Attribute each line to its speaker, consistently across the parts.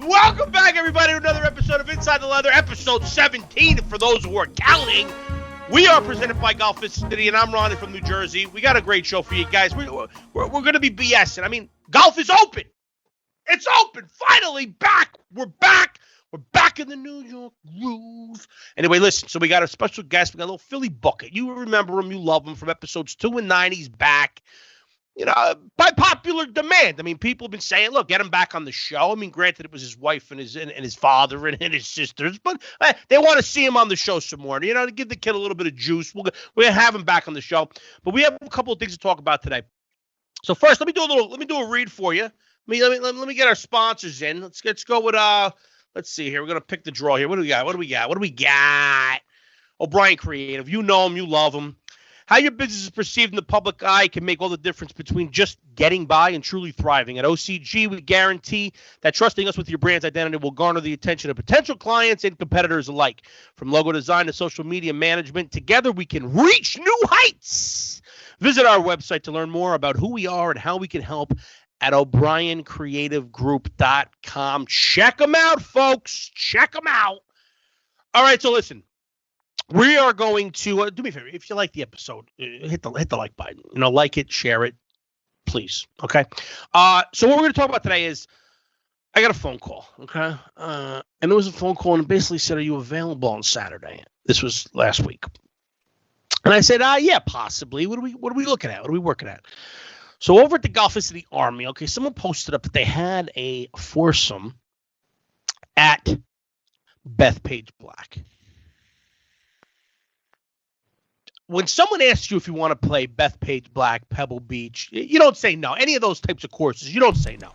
Speaker 1: Welcome back, everybody, to another episode of Inside the Leather, episode 17, for those who are counting. We are presented by Golf City, and I'm Ronnie from New Jersey. We got a great show for you guys. We're going to be BSing. I mean, golf is open. It's open. Finally, back. We're back. We're back in the New York groove. Anyway, listen, so we got a special guest. We got a little Philly bucket. You remember him. You love him from episodes 2 and 9. He's back. You know, by popular demand. I mean, people have been saying, look, get him back on the show. I mean, granted, it was his wife and his father and his sisters, but they want to see him on the show some more. You know, to give the kid a little bit of juice. We're gonna have him back on the show. But we have a couple of things to talk about today. So first, let me do a read for you. Let me get our sponsors in. Let's go with let's see here. We're gonna pick the draw here. What do we got? O'Brien Creative. You know him, you love him. How your business is perceived in the public eye can make all the difference between just getting by and truly thriving. At OCG, we guarantee that trusting us with your brand's identity will garner the attention of potential clients and competitors alike. From logo design to social media management, together we can reach new heights. Visit our website to learn more about who we are and how we can help at o'briencreativegroup.com. Check them out, folks. Check them out. All right, so listen. We are going to do me a favor. If you like the episode, hit the like button. You know, like it, share it, please. Okay. So what we're going to talk about today is I got a phone call. Okay. And it was a phone call and it basically said, "Are you available on Saturday?" This was last week. And I said, yeah, possibly. What are we looking at? What are we working at? So over at the Golf City Army, okay, someone posted up that they had a foursome at Bethpage BLACK. When someone asks you if you want to play Bethpage BLACK, Pebble Beach, you don't say no. Any of those types of courses, you don't say no.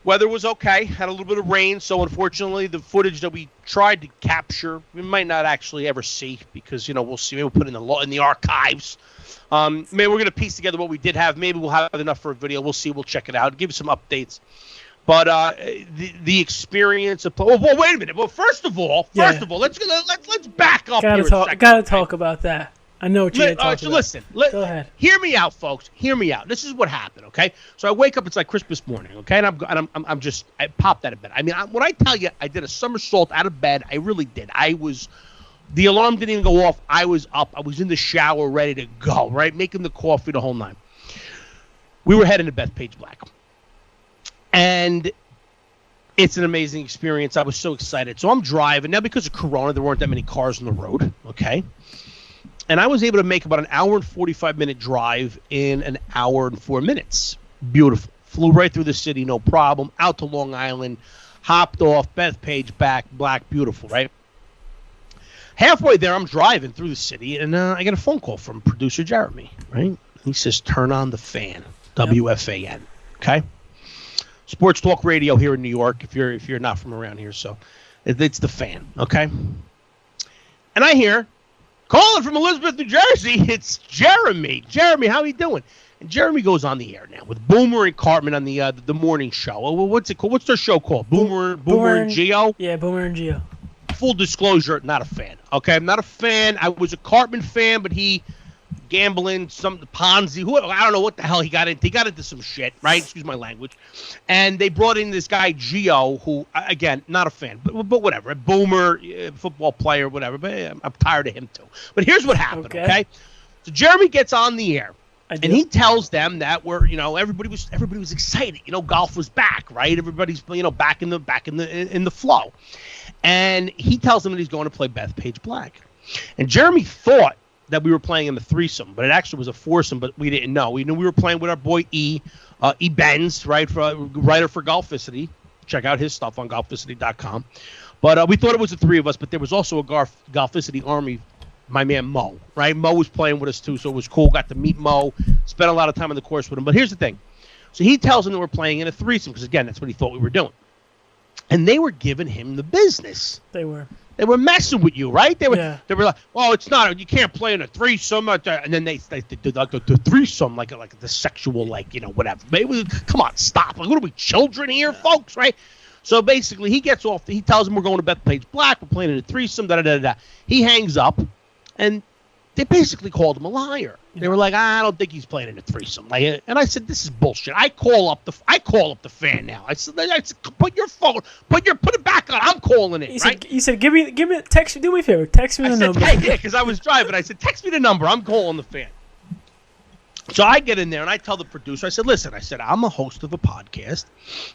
Speaker 1: Weather was okay. Had a little bit of rain, so unfortunately the footage that we tried to capture, we might not actually ever see because, you know, we'll see. Maybe we'll put it in the archives. Maybe we're going to piece together what we did have. Maybe we'll have enough for a video. We'll see. We'll check it out. Give you some updates. But the experience of well, wait a minute. Well, first of all, let's back up here a second.
Speaker 2: Gotta talk about that. I know what you're talking about.
Speaker 1: Listen. Go ahead. Hear me out, folks. Hear me out. This is what happened, okay? So I wake up. It's like Christmas morning, okay? And I popped out of bed. I mean, when I tell you, I did a somersault out of bed. I really did. The alarm didn't even go off. I was up. I was in the shower, ready to go, right? Making the coffee, the whole nine. We were heading to Bethpage BLACK. And it's an amazing experience. I was so excited. So I'm driving. Now, because of Corona, there weren't that many cars on the road, okay? And I was able to make about an hour and 45-minute drive in an hour and 4 minutes. Beautiful. Flew right through the city, no problem. Out to Long Island. Hopped off. Bethpage BLACK. Beautiful, right? Halfway there, I'm driving through the city, and I get a phone call from producer Jeremy, right? He says, "Turn on the fan." WFAN, okay? Sports talk radio here in New York, if you're not from around here, so it's the fan, okay? And I hear, calling from Elizabeth, New Jersey, it's Jeremy. Jeremy, how you doing? And Jeremy goes on the air now with Boomer and Cartman on the morning show. Well, what's it called? What's their show called? Boomer and Geo?
Speaker 2: Yeah, Boomer and Geo.
Speaker 1: Full disclosure, not a fan. Okay, I'm not a fan. I was a Cartman fan, but he gambling, some Ponzi, I don't know what the hell he got into. He got into some shit, right? Excuse my language. And they brought in this guy, Gio, who, again, not a fan, but whatever. A boomer, football player, whatever. But I'm tired of him, too. But here's what happened, okay? So Jeremy gets on the air, and he tells them that everybody was excited. You know, golf was back, right? Everybody's, back in the flow. And he tells them that he's going to play Bethpage BLACK. And Jeremy thought that we were playing in the threesome, but it actually was a foursome, but we didn't know. We knew we were playing with our boy E Benz, right, writer for Golficity. Check out his stuff on golficity.com. But we thought it was the three of us, but there was also a Golficity Army, my man Mo, right? Mo was playing with us too, so it was cool. Got to meet Mo, spent a lot of time on the course with him. But here's the thing. So he tells them that we're playing in a threesome, because, again, that's what he thought we were doing. And they were giving him the business.
Speaker 2: They were.
Speaker 1: They were messing with you, right? They were like, "Well, it's not. You can't play in a threesome." And then they did like the threesome, like the sexual, whatever. Maybe, come on, stop. Like, what are we, children here, folks? Right? So basically, he gets off. He tells them we're going to Bethpage BLACK. We're playing in a threesome. He hangs up, and they basically called him a liar. They were like, I don't think he's playing in a threesome. And I said, this is bullshit. I call up the fan now. I said, put it back on. I'm calling it.
Speaker 2: He said, give me text. Do me a favor. Text me the number.
Speaker 1: Yeah, because I was driving. I said, text me the number. I'm calling the fan. So I get in there and I tell the producer, I said, listen, I'm a host of a podcast.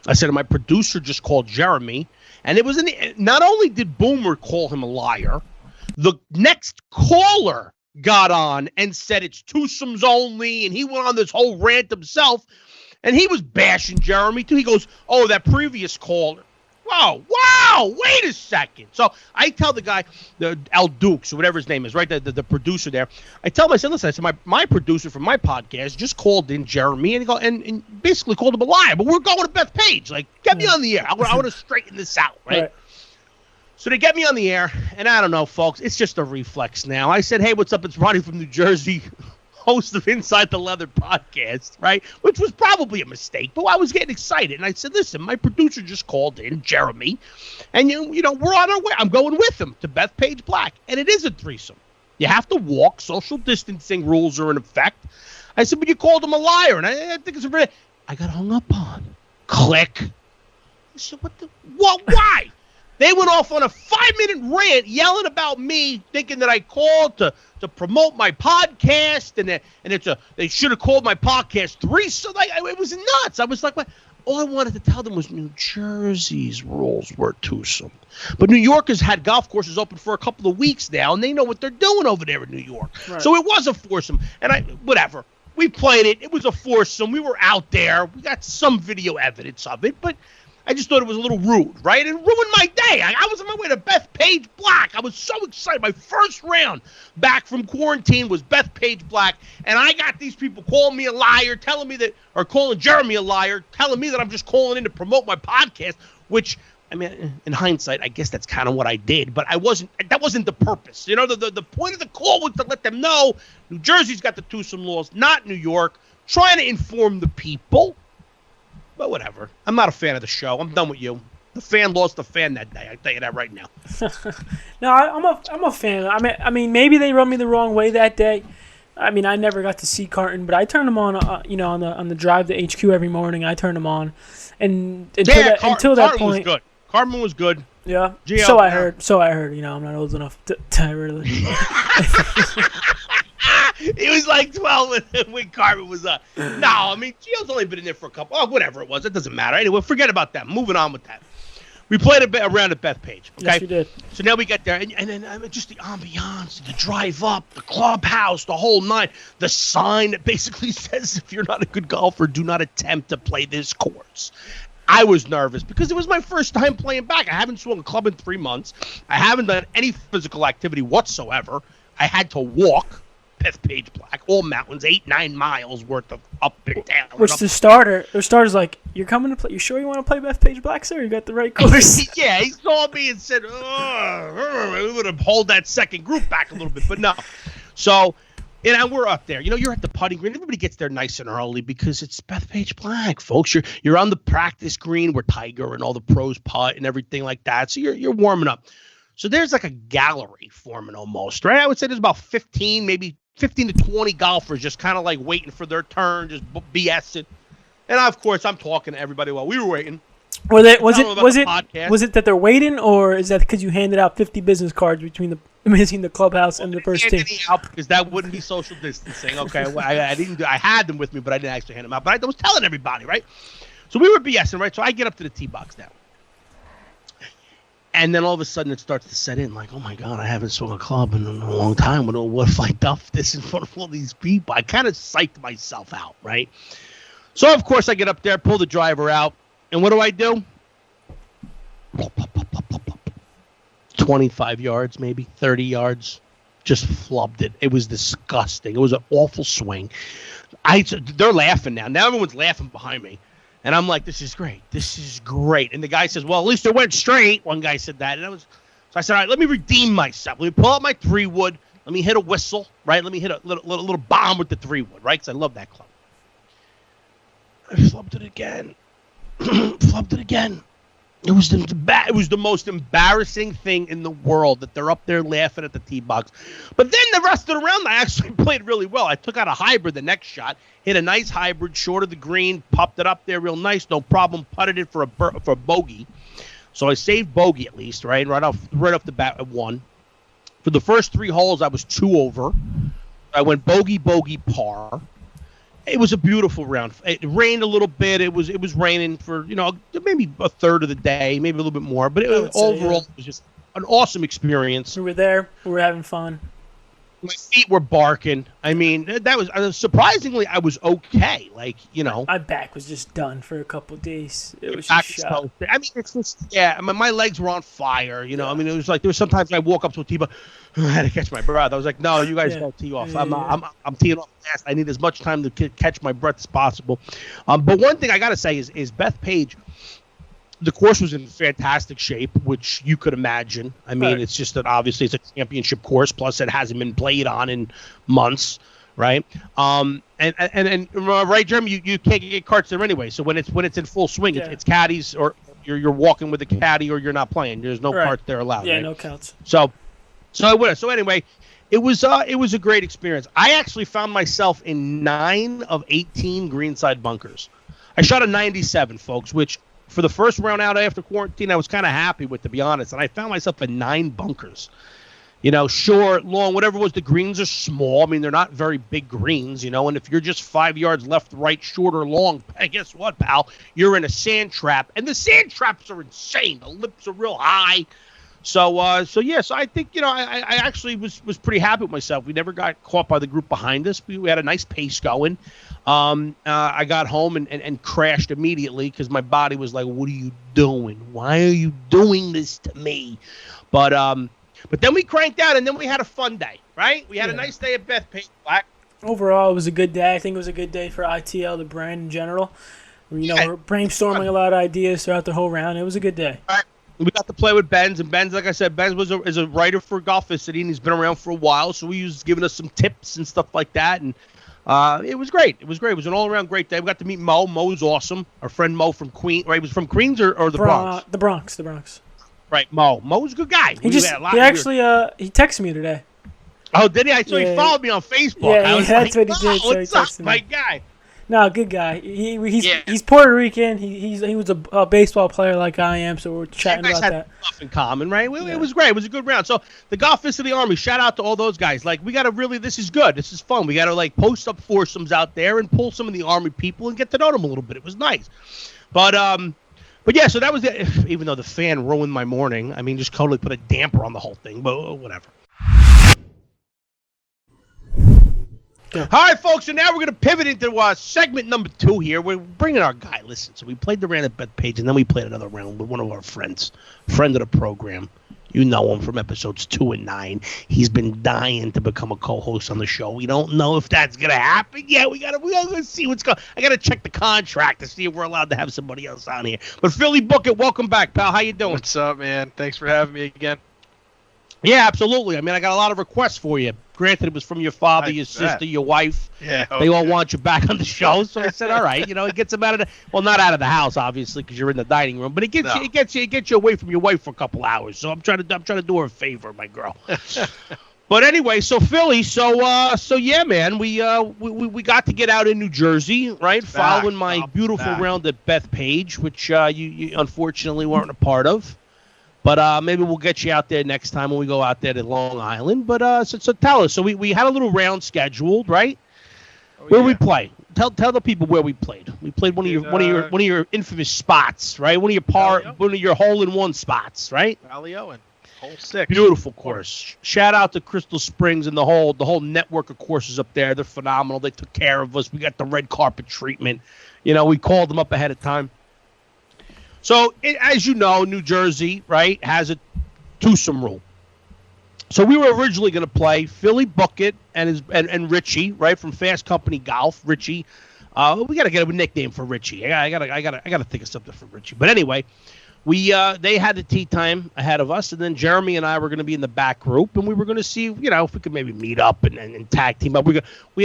Speaker 1: I said, my producer just called Jeremy. And it was not only did Boomer call him a liar, the next caller got on and said it's twosomes only, and he went on this whole rant himself, and he was bashing Jeremy too. He goes, oh, that previous caller. Wow, wait a second. So I tell the guy, the Al Dukes, or whatever his name is, right, the producer there, I tell him, I said, listen, my producer from my podcast just called in Jeremy and basically called him a liar, but we're going to Bethpage. Like, get me on the air. I want to straighten this out, right? So they get me on the air, and I don't know, folks, it's just a reflex now. I said, hey, what's up? It's Ronnie from New Jersey, host of Inside the Leather podcast, right? Which was probably a mistake, but I was getting excited. And I said, listen, my producer just called in, Jeremy, and, you know, we're on our way. I'm going with him to Bethpage Black, and it is a threesome. You have to walk. Social distancing rules are in effect. I said, but you called him a liar, and I think it's a I got hung up on. Click. I said, why? They went off on a 5-minute rant yelling about me, thinking that I called to promote my podcast, and they should have called my podcast threesome. It was nuts. I was like, what? All I wanted to tell them was New Jersey's rules were twosome. But New York has had golf courses open for a couple of weeks now, and they know what they're doing over there in New York. Right. So it was a foursome. And whatever. We played it. It was a foursome. We were out there. We got some video evidence of it, but I just thought it was a little rude, right? It ruined my day. I was on my way to Bethpage Black. I was so excited. My first round back from quarantine was Bethpage Black, and I got these people calling me a liar, calling Jeremy a liar, telling me that I'm just calling in to promote my podcast, which, I mean, in hindsight, I guess that's kind of what I did, but that wasn't the purpose. You know, the point of the call was to let them know New Jersey's got the twosome laws, not New York, trying to inform the people. But whatever. I'm not a fan of the show. I'm done with you. The fan lost the fan that day. I tell you that right now.
Speaker 2: No, I'm a fan. I mean, maybe they rubbed me the wrong way that day. I mean, I never got to see Carton, but I turned them on. On the drive to HQ every morning, I turned them on, and until that point,
Speaker 1: was good. Cartman was good.
Speaker 2: Yeah. So I heard. You know, I'm not old enough to really.
Speaker 1: He was like 12 when Cartman was up. No, I mean, Gio's only been in there for a couple. Oh, whatever it was. It doesn't matter. Anyway, forget about that. Moving on with that. We played a bit around at Bethpage. Okay?
Speaker 2: Yes, we did.
Speaker 1: So now we get there, and then just the ambiance, the drive up, the clubhouse, the whole nine, the sign that basically says, if you're not a good golfer, do not attempt to play this course. I was nervous because it was my first time playing back. I haven't swung a club in 3 months. I haven't done any physical activity whatsoever. I had to walk Bethpage Black, all mountains, 8-9 miles worth of up and down.
Speaker 2: Which the starter's like, you're coming to play. You sure you want to play Bethpage Black, sir? You got the right course.
Speaker 1: Yeah, he saw me and said, we would have hold that second group back a little bit, but no. So, we're up there. You know, you're at the putting green. Everybody gets there nice and early because it's Bethpage Black, folks. You're on the practice green where Tiger and all the pros putt and everything like that. So you're warming up. So there's like a gallery forming almost, right? I would say there's about 15 to 20 golfers just kind of like waiting for their turn, just BSing. And of course, I'm talking to everybody while we were waiting.
Speaker 2: Was it that they're waiting, or is that because you handed out 50 business cards between the clubhouse and the first team?
Speaker 1: Out because that wouldn't be social distancing. Okay, well, I didn't. I had them with me, but I didn't actually hand them out. But I was telling everybody, right? So we were BSing, right? So I get up to the tee box now. And then all of a sudden it starts to set in, like, oh my God, I haven't swung a club in a long time. What if I duff this in front of all these people? I kind of psyched myself out, right? So, of course, I get up there, pull the driver out, and what do? 25 yards, maybe 30 yards. Just flubbed it. It was disgusting. It was an awful swing. They're laughing now. Now everyone's laughing behind me. And I'm like, this is great. This is great. And the guy says, well, at least it went straight. One guy said that. So I said, all right, let me redeem myself. Let me pull out my 3-wood. Let me hit a whistle, right? Let me hit a little bomb with the 3-wood, right? Because I love that club. I flubbed it again. It was the most embarrassing thing in the world that they're up there laughing at the tee box. But then the rest of the round, I actually played really well. I took out a hybrid the next shot, hit a nice hybrid short of the green, popped it up there real nice, no problem, putted it for a bogey. So I saved bogey at least, right off the bat at 1. For the first 3 holes, I was 2 over. I went bogey, par. It was a beautiful round. It rained a little bit. It was raining for, maybe a third of the day, maybe a little bit more. But overall, it was just an awesome experience.
Speaker 2: We were there. We were having fun.
Speaker 1: My feet were barking. I mean, that was surprisingly, I was okay. Like,
Speaker 2: My back was just done for a couple of days. It was
Speaker 1: just
Speaker 2: shot.
Speaker 1: I mean, it's just, my legs were on fire. I mean, it was like there was sometimes I walk up to a tee, but I had to catch my breath. I was like, no, you guys don't tee off. I'm teeing off fast. I need as much time to catch my breath as possible. But one thing I got to say is Bethpage, the course was in fantastic shape, which you could imagine. I mean, It's just that obviously it's a championship course, plus it hasn't been played on in months, right? And right, Jeremy, you can't get carts there anyway. So when it's in full swing, it's caddies, or you're walking with a caddy, or you're not playing. There's no carts there allowed.
Speaker 2: Yeah,
Speaker 1: right?
Speaker 2: no counts.
Speaker 1: So anyway, it was a great experience. I actually found myself in 9 of 18 greenside bunkers. I shot a 97, folks, which for the first round out after quarantine, I was kind of happy with, to be honest. And I found myself in 9 bunkers. Short, long, whatever it was. The greens are small. I mean, they're not very big greens, and if you're just 5 yards left, right, short, or long, guess what, pal? You're in a sand trap. And the sand traps are insane. The lips are real high. So I think, I actually was pretty happy with myself. We never got caught by the group behind us. We had a nice pace going. I got home and crashed immediately because my body was like, what are you doing? Why are you doing this to me? But then we cranked out, and then we had a fun day, right? We had a nice day at Bethpage BLACK.
Speaker 2: Overall, it was a good day. I think it was a good day for ITL, the brand in general. We're brainstorming a lot of ideas throughout the whole round. It was a good day.
Speaker 1: All right. We got to play with Benz, and Benz, like I said, Benz is a writer for Golficity, and he's been around for a while, so he was giving us some tips and stuff like that, and it was great. It was an all-around great day. We got to meet Mo. Mo's awesome. Our friend Mo from Queens, right? He was from Queens or the Bronx?
Speaker 2: The Bronx.
Speaker 1: Right, Mo. Mo's a good guy.
Speaker 2: He texted me today.
Speaker 1: Oh, did he? He followed me on Facebook.
Speaker 2: Yeah, that's what he did. So
Speaker 1: what's up, my guy?
Speaker 2: No, good guy. He's Puerto Rican. He was a baseball player like I am, so we're chatting about that.
Speaker 1: Stuff in common, right? It was great. It was a good round. So the Golficity Army, shout out to all those guys. Like, we got to really, this is good. This is fun. We got to post up foursomes out there and pull some of the Army people and get to know them a little bit. It was nice. But yeah, so that was it. Even though the fan ruined my morning, I mean, just totally put a damper on the whole thing, but whatever. Yeah. All right, folks, so now we're going to pivot into segment number 2 here. We're bringing our guy. Listen, so we played the round at Bethpage, and then we played another round with one of our friends, friend of the program. You know him from episodes 2 and 9. He's been dying to become a co-host on the show. We don't know if that's going to happen yet. We gotta see what's going on. I got to check the contract to see if we're allowed to have somebody else on here. But Philly Bucket, welcome back, pal. How you doing?
Speaker 3: What's up, man? Thanks for having me again.
Speaker 1: Yeah, absolutely. I mean, I got a lot of requests for you. Granted, it was from your father, your sister, your wife.
Speaker 3: Yeah.
Speaker 1: They all want you back on the show. So I said, all right, it gets them out of the, well, not out of the house, obviously, because you're in the dining room, but it gets you away from your wife for a couple hours. So I'm trying to do her a favor, my girl. But anyway, so Philly, so yeah, man, we got to get out in New Jersey, right? Following my beautiful round at Bethpage, which you unfortunately weren't a part of. But maybe we'll get you out there next time when we go out there to Long Island. But so tell us. So we had a little round scheduled, right? Where we play? Tell the people where we played. We played one of your infamous spots, right? One of your hole-in-one spots, right?
Speaker 3: Ballyowen, hole 6.
Speaker 1: Beautiful course. Shout out to Crystal Springs and the whole network of courses up there. They're phenomenal. They took care of us. We got the red carpet treatment. We called them up ahead of time. So, as you know, New Jersey, right, has a twosome rule. So we were originally going to play Philly Bucket and Richie, right, from Fast Company Golf. Richie, we got to get a nickname for Richie. I got to think of something for Richie. But anyway, they had the tee time ahead of us, and then Jeremy and I were going to be in the back group, and we were going to see, if we could maybe meet up and tag team up. We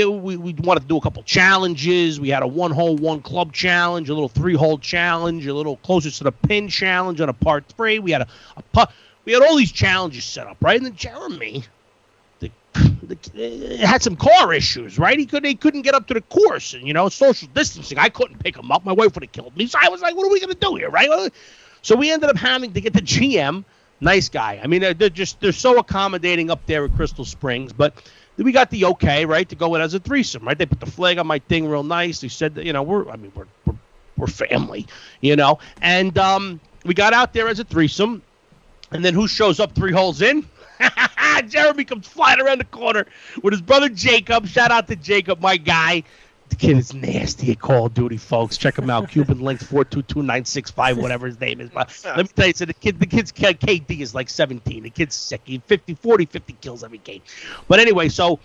Speaker 1: wanted to do a couple challenges. We had a 1-hole, 1-club challenge, a little 3-hole challenge, a little closer to the pin challenge on a par 3. We had a putt. We had all these challenges set up, right? And then Jeremy had some car issues, right? He couldn't get up to the course, and social distancing. I couldn't pick him up. My wife would have killed me. So I was like, what are we going to do here, right? So we ended up having to get the GM. Nice guy. I mean, they're so accommodating up there at Crystal Springs. But we got the okay, right, to go in as a threesome, right? They put the flag on my thing real nice. They said that we're family, And we got out there as a threesome, and then who shows up 3 holes in? Jeremy comes flying around the corner with his brother Jacob. Shout out to Jacob, my guy. The kid is nasty at Call of Duty, folks. Check him out. Cuban Links 422965, whatever his name is. But let me tell you, so the kid's KD is like 17. The kid's sick. He 50 kills every game. But anyway, so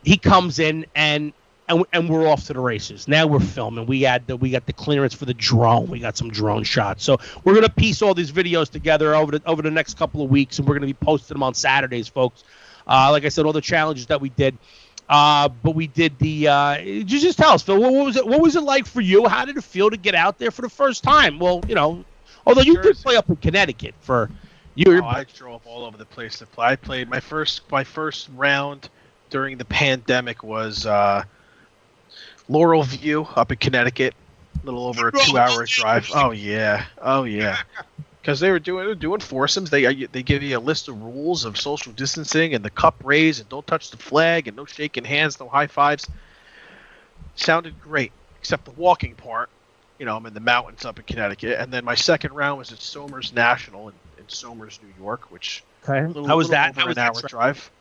Speaker 1: he comes in and we're off to the races. Now we're filming. We got the clearance for the drone. We got some drone shots. So we're gonna piece all these videos together over the next couple of weeks, and we're gonna be posting them on Saturdays, folks. Like I said, all the challenges that we did. But we did the. Just tell us, Phil. What was it like for you? How did it feel to get out there for the first time? Well, although you did play up in Connecticut for you.
Speaker 3: I drove all over the place to play. I played my first round during the pandemic was Laurel View up in Connecticut, a little over a 2-hour drive. Oh yeah. Because they were doing foursomes. They give you a list of rules of social distancing and the cup raise and don't touch the flag and no shaking hands, no high fives. Sounded great, except the walking part. I'm in the mountains up in Connecticut, and then my second round was at Somers National in Somers, New York, which
Speaker 1: how was that?
Speaker 3: Over an hour drive.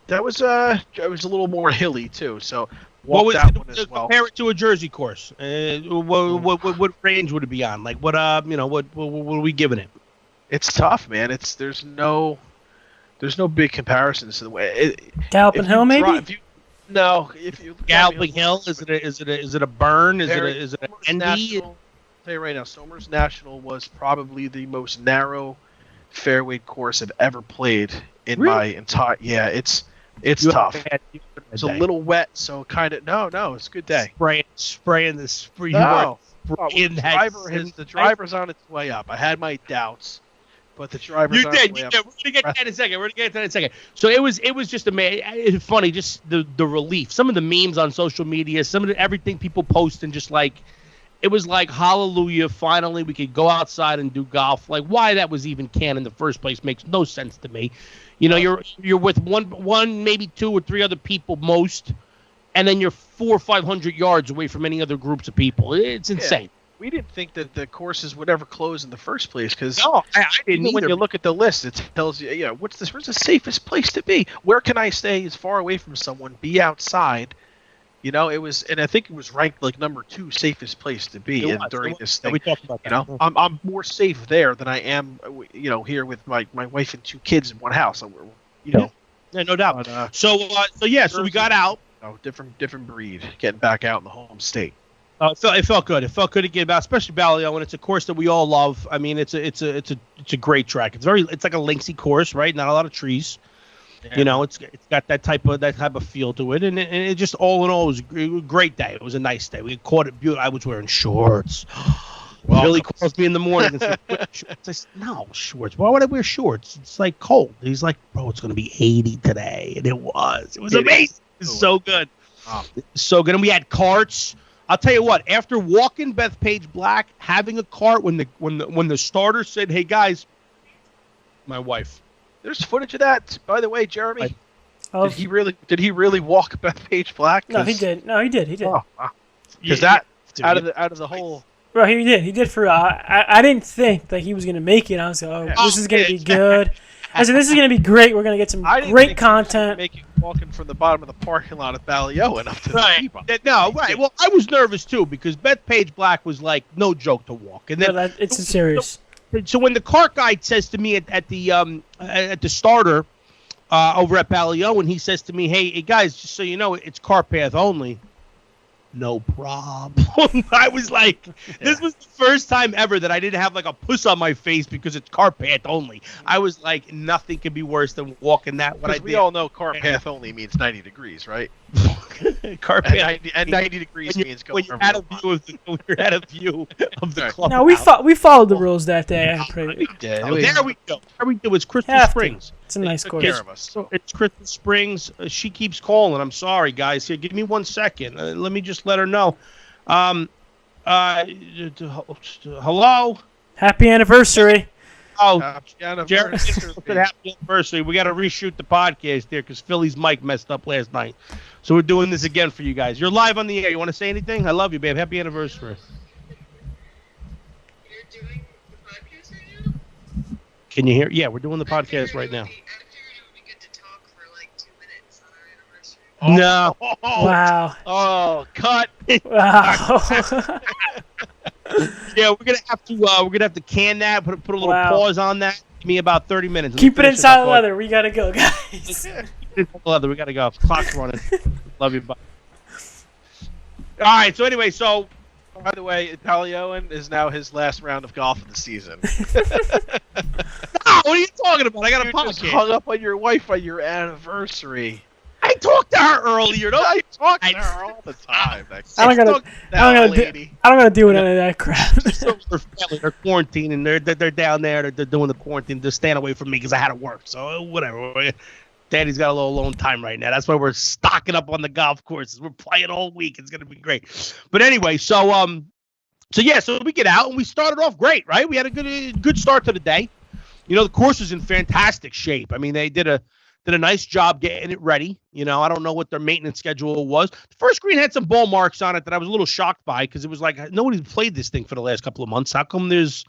Speaker 3: That was it was a little more hilly too. So
Speaker 1: what was
Speaker 3: that one as well.
Speaker 1: Compare it to a Jersey course. What range would it be on? Like what what are we giving it?
Speaker 3: It's tough, man. There's no big comparisons to the way
Speaker 2: Galloping Hill, maybe.
Speaker 1: Galloping Hill, is it a burn? Is it an Endy?
Speaker 3: I'll tell you right now, Somers National was probably the most narrow fairway course I've ever played in my entire. Yeah, it's tough. It's a little wet, so kind of no. It's a good day.
Speaker 1: Spraying the spree.
Speaker 3: No, the driver's on its way up. I had my doubts, but the driver's on its way up. We're gonna get to that in a second. So it was just amazing. It's funny, just the relief. Some of the memes on social media, some of everything people post, and just like. It was like, hallelujah, finally we could go outside and do golf. Like, why that was even canned in the first place makes no sense to me. You're with one, maybe 2 or 3 other people most, and then you're 400 or 500 yards away from any other groups of people. It's insane. We didn't think that the courses would ever close in the first place because
Speaker 1: I didn't either.
Speaker 3: When you look at the list, it tells you, where's the safest place to be? Where can I stay as far away from someone, be outside? It was, and I think it was ranked like number 2 safest place to be during this thing.
Speaker 1: We talked about that.
Speaker 3: I'm more safe there than I am, here with my wife and 2 kids in one house.
Speaker 1: Yeah, no doubt. But, so we got out.
Speaker 3: Different breed. Getting back out in the home state.
Speaker 1: It felt good. It felt good to get back, especially Ballyowen. It's a course that we all love. I mean, it's a great track. It's like a linksy course, right? Not a lot of trees. Yeah. It's got that type of feel to it, and it just all in all was a great day. It was a nice day. We caught it beautiful. I was wearing shorts. Billy calls me in the morning and says, I said, no, shorts. Why would I wear shorts? It's like cold. He's like, bro, it's going to be 80 today, and it was amazing. It was so good. Oh. So good. And we had carts. I'll tell you what. After walking Bethpage BLACK, having a cart when the starter said, "Hey guys," my wife.
Speaker 3: There's footage of that, by the way, Jeremy. Did he really walk Bethpage BLACK?
Speaker 2: No, he did. He did.
Speaker 3: Oh, because out of the whole.
Speaker 2: Bro, he did. He did for. I didn't think that he was gonna make it. I was like, this is gonna be good. I said, this is gonna be great. We're gonna get some great content.
Speaker 3: Making walking from the bottom of the parking lot of Ballyowen up to the keep.
Speaker 1: Right. Well, I was nervous too because Bethpage BLACK was like no joke to walk, and then
Speaker 2: it's serious.
Speaker 1: So when the cart guy says to me at the starter over at Ballyowen, he says to me, "Hey guys, just so you know, it's cart path only." no problem. I was like, this was the first time ever that I didn't have like a puss on my face because it's cart path only. I was like, nothing could be worse than walking that.
Speaker 4: Because we all know cart path only means 90 degrees, right?
Speaker 1: Cart path
Speaker 4: and 90 degrees means go
Speaker 1: when you're at a view of the club.
Speaker 2: No, we followed the rules that day.
Speaker 4: We did.
Speaker 1: Oh, there we go. There we go. It's Crystal Springs.
Speaker 2: It's a nice course.
Speaker 4: Care of us.
Speaker 1: So it's Crystal Springs. She keeps calling. I'm sorry, guys. Here, give me 1 second. Let me just let her know. Hello.
Speaker 2: Happy anniversary.
Speaker 1: Oh,
Speaker 4: happy
Speaker 1: Jared, happy anniversary. We got to reshoot the podcast there because Philly's mic messed up last night. So we're doing this again for you guys. You're live on the air. You want to say anything? I love you, babe. Happy anniversary.
Speaker 5: You're doing the podcast right now?
Speaker 1: Can you hear? Yeah, we're doing the podcast right now.
Speaker 5: I figured it would be good to talk for like 2 minutes on our anniversary.
Speaker 1: No.
Speaker 2: Wow.
Speaker 4: Oh, cut.
Speaker 2: Wow.
Speaker 1: Yeah, we're gonna have to can that. Put a little pause on that. Give me about 30 minutes.
Speaker 2: Keep it inside the leather. We gotta go, guys.
Speaker 1: Leather. We gotta go. Clock's running. Love you. Bye. All right. So anyway,
Speaker 4: by the way, Ballyowen is now his last round of golf of the season.
Speaker 1: No, what are you talking about? I got a podcast.
Speaker 4: You just hung up on your wife on your anniversary.
Speaker 1: I talked to her earlier.
Speaker 4: I talk to her all the time.
Speaker 2: I don't gotta deal with any of that crap.
Speaker 1: They're quarantining. They're down there. They're doing the quarantine. They're staying away from me because I had to work. So whatever. Daddy's got a little alone time right now. That's why we're stocking up on the golf courses. We're playing all week. It's gonna be great. But anyway, so we get out and we started off great, right? We had a good start to the day. You know, the course is in fantastic shape. I mean, they did a nice job getting it ready. You know, I don't know what their maintenance schedule was. The first green had some ball marks on it that I was a little shocked by because it was like nobody's played this thing for the last couple of months. How come there's?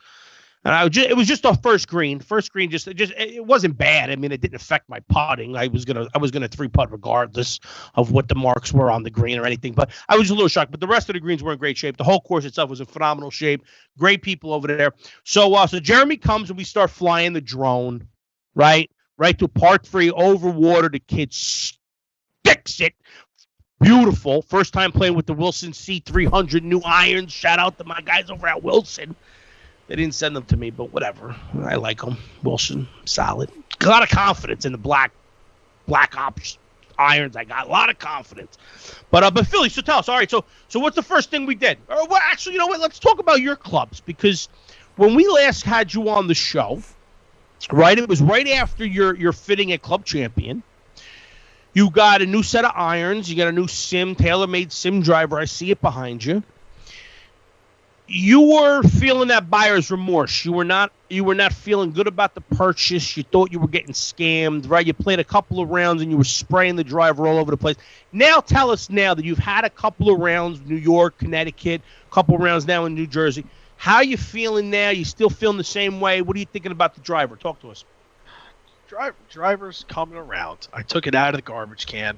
Speaker 1: It was just our first green. It wasn't bad. I mean, it didn't affect my putting. I was gonna 3-putt regardless of what the marks were on the green or anything. But I was a little shocked. But the rest of the greens were in great shape. The whole course itself was in phenomenal shape. Great people over there. So Jeremy comes and we start flying the drone, right to part 3 over water. The kid sticks it. Beautiful. First time playing with the Wilson C300 new irons. Shout out to my guys over at Wilson. They didn't send them to me, but whatever. I like them. Wilson, solid. A lot of confidence in the black ops irons. I got a lot of confidence. But Philly, so tell us. All right, so what's the first thing we did? Well, actually, you know what? Let's talk about your clubs because when we last had you on the show, right, it was right after your fitting at Club Champion. You got a new set of irons. You got a new tailor-made sim driver. I see it behind you. You were feeling that buyer's remorse. You were not feeling good about the purchase. You thought you were getting scammed, right? You played a couple of rounds and you were spraying the driver all over the place. Now tell us now that you've had a couple of rounds, New York, Connecticut, a couple of rounds now in New Jersey. How are you feeling now? You still feeling the same way? What are you thinking about the driver? Talk to us.
Speaker 4: Driver's coming around. I took it out of the garbage can.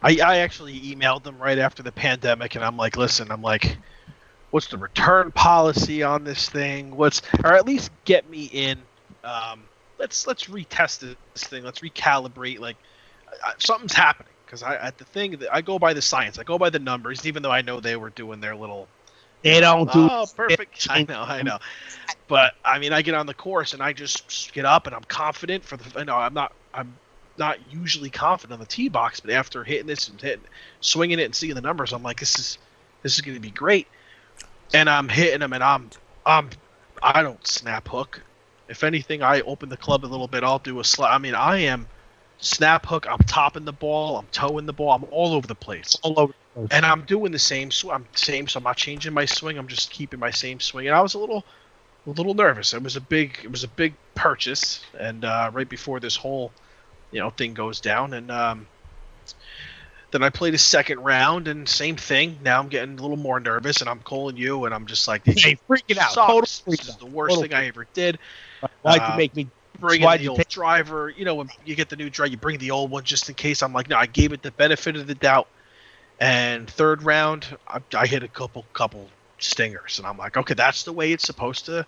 Speaker 4: I actually emailed them right after the pandemic, and I'm like, listen, what's the return policy on this thing? Or at least get me in. Let's retest this thing. Let's recalibrate. Like something's happening because I go by the science. I go by the numbers, even though I know they were doing their little.
Speaker 1: They don't do.
Speaker 4: Oh, perfect. I know. But I mean, I get on the course and I just get up and I'm confident I'm not usually confident on the tee box, but after hitting this and swinging it and seeing the numbers, I'm like, this is going to be great. And I'm hitting them, and I don't snap hook. If anything, I open the club a little bit. I'll do a slap. I mean, I am snap hook. I'm topping the ball. I'm towing the ball. I'm all over the place. And I'm doing the same swing. So I'm not changing my swing. I'm just keeping my same swing. And I was a little nervous. It was a big purchase, and right before this whole, thing goes down, and then I played a second round, and same thing. Now I'm getting a little more nervous, and I'm calling you, and I'm just like,
Speaker 1: hey, freaking out.
Speaker 4: This is the worst thing I ever did.
Speaker 1: Why'd you make me
Speaker 4: bring in the old driver? When you get the new driver, you bring the old one just in case. I'm like, no, I gave it the benefit of the doubt. And third round, I hit a couple stingers, and I'm like, okay, that's the way it's supposed to.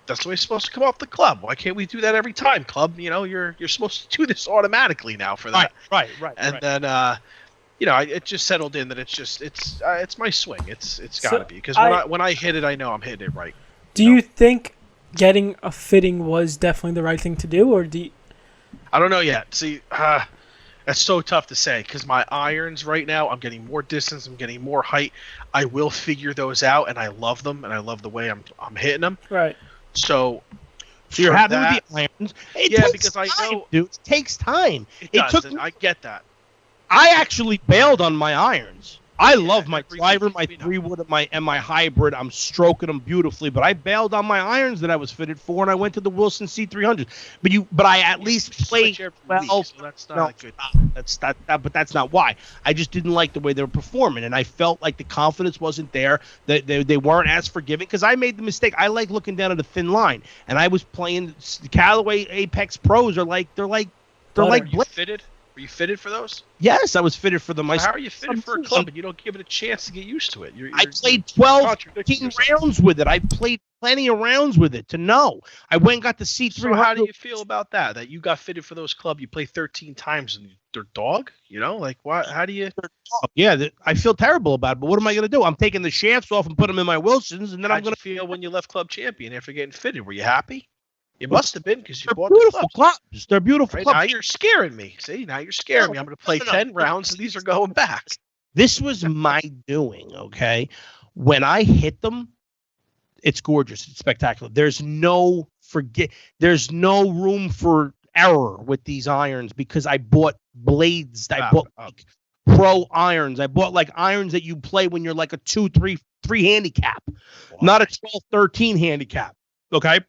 Speaker 4: That's the way it's supposed to come off the club. Why can't we do that every time, club? You're supposed to do this automatically now for that.
Speaker 1: Right.
Speaker 4: And then it just settled in that it's my swing. It's got to be because when I hit it, I know I'm hitting it right.
Speaker 2: Do you think getting a fitting was definitely the right thing to do, or
Speaker 4: I don't know yet. See, that's so tough to say because my irons right now, I'm getting more distance, I'm getting more height. I will figure those out, and I love them, and I love the way I'm hitting them.
Speaker 2: Right.
Speaker 3: So you're happy with the irons?
Speaker 4: Because I know,
Speaker 3: dude, it takes time.
Speaker 4: I get that.
Speaker 3: I actually bailed on my irons. I love my driver, my 3-wood, and my hybrid. I'm stroking them beautifully, but I bailed on my irons that I was fitted for, and I went to the Wilson C300s. But I at least played well.
Speaker 4: So that's not good.
Speaker 3: But that's not why. I just didn't like the way they were performing, and I felt like the confidence wasn't there. That they weren't as forgiving because I made the mistake. I like looking down at a thin line, and I was playing Callaway Apex Pros. They're like
Speaker 4: fitted. Were you fitted for those?
Speaker 3: Yes, I was fitted for them.
Speaker 4: So how are you fitted for a club and you don't give it a chance to get used to it?
Speaker 3: I played 12, 15 rounds with it. I played plenty of rounds with it to know. I went and got the C300.
Speaker 4: So how do you feel about that? That you got fitted for those clubs, you play 13 times and they're dog? Like what? How do you?
Speaker 3: Yeah, I feel terrible about it, but what am I going to do? I'm taking the shafts off and putting them in my Wilsons, and then I'm going to
Speaker 4: feel when you left club champion after getting fitted. Were you happy? You must have been because you bought
Speaker 3: beautiful clubs. They're beautiful clubs.
Speaker 4: Now you're scaring me. See, now you're scaring me. I'm going to play 10 rounds and these are going back.
Speaker 3: This was my doing, okay? When I hit them, it's gorgeous. It's spectacular. There's no room for error with these irons because I bought blades. I bought pro irons. I bought irons that you play when you're like a 2-3 handicap, not a 12-13 handicap, okay?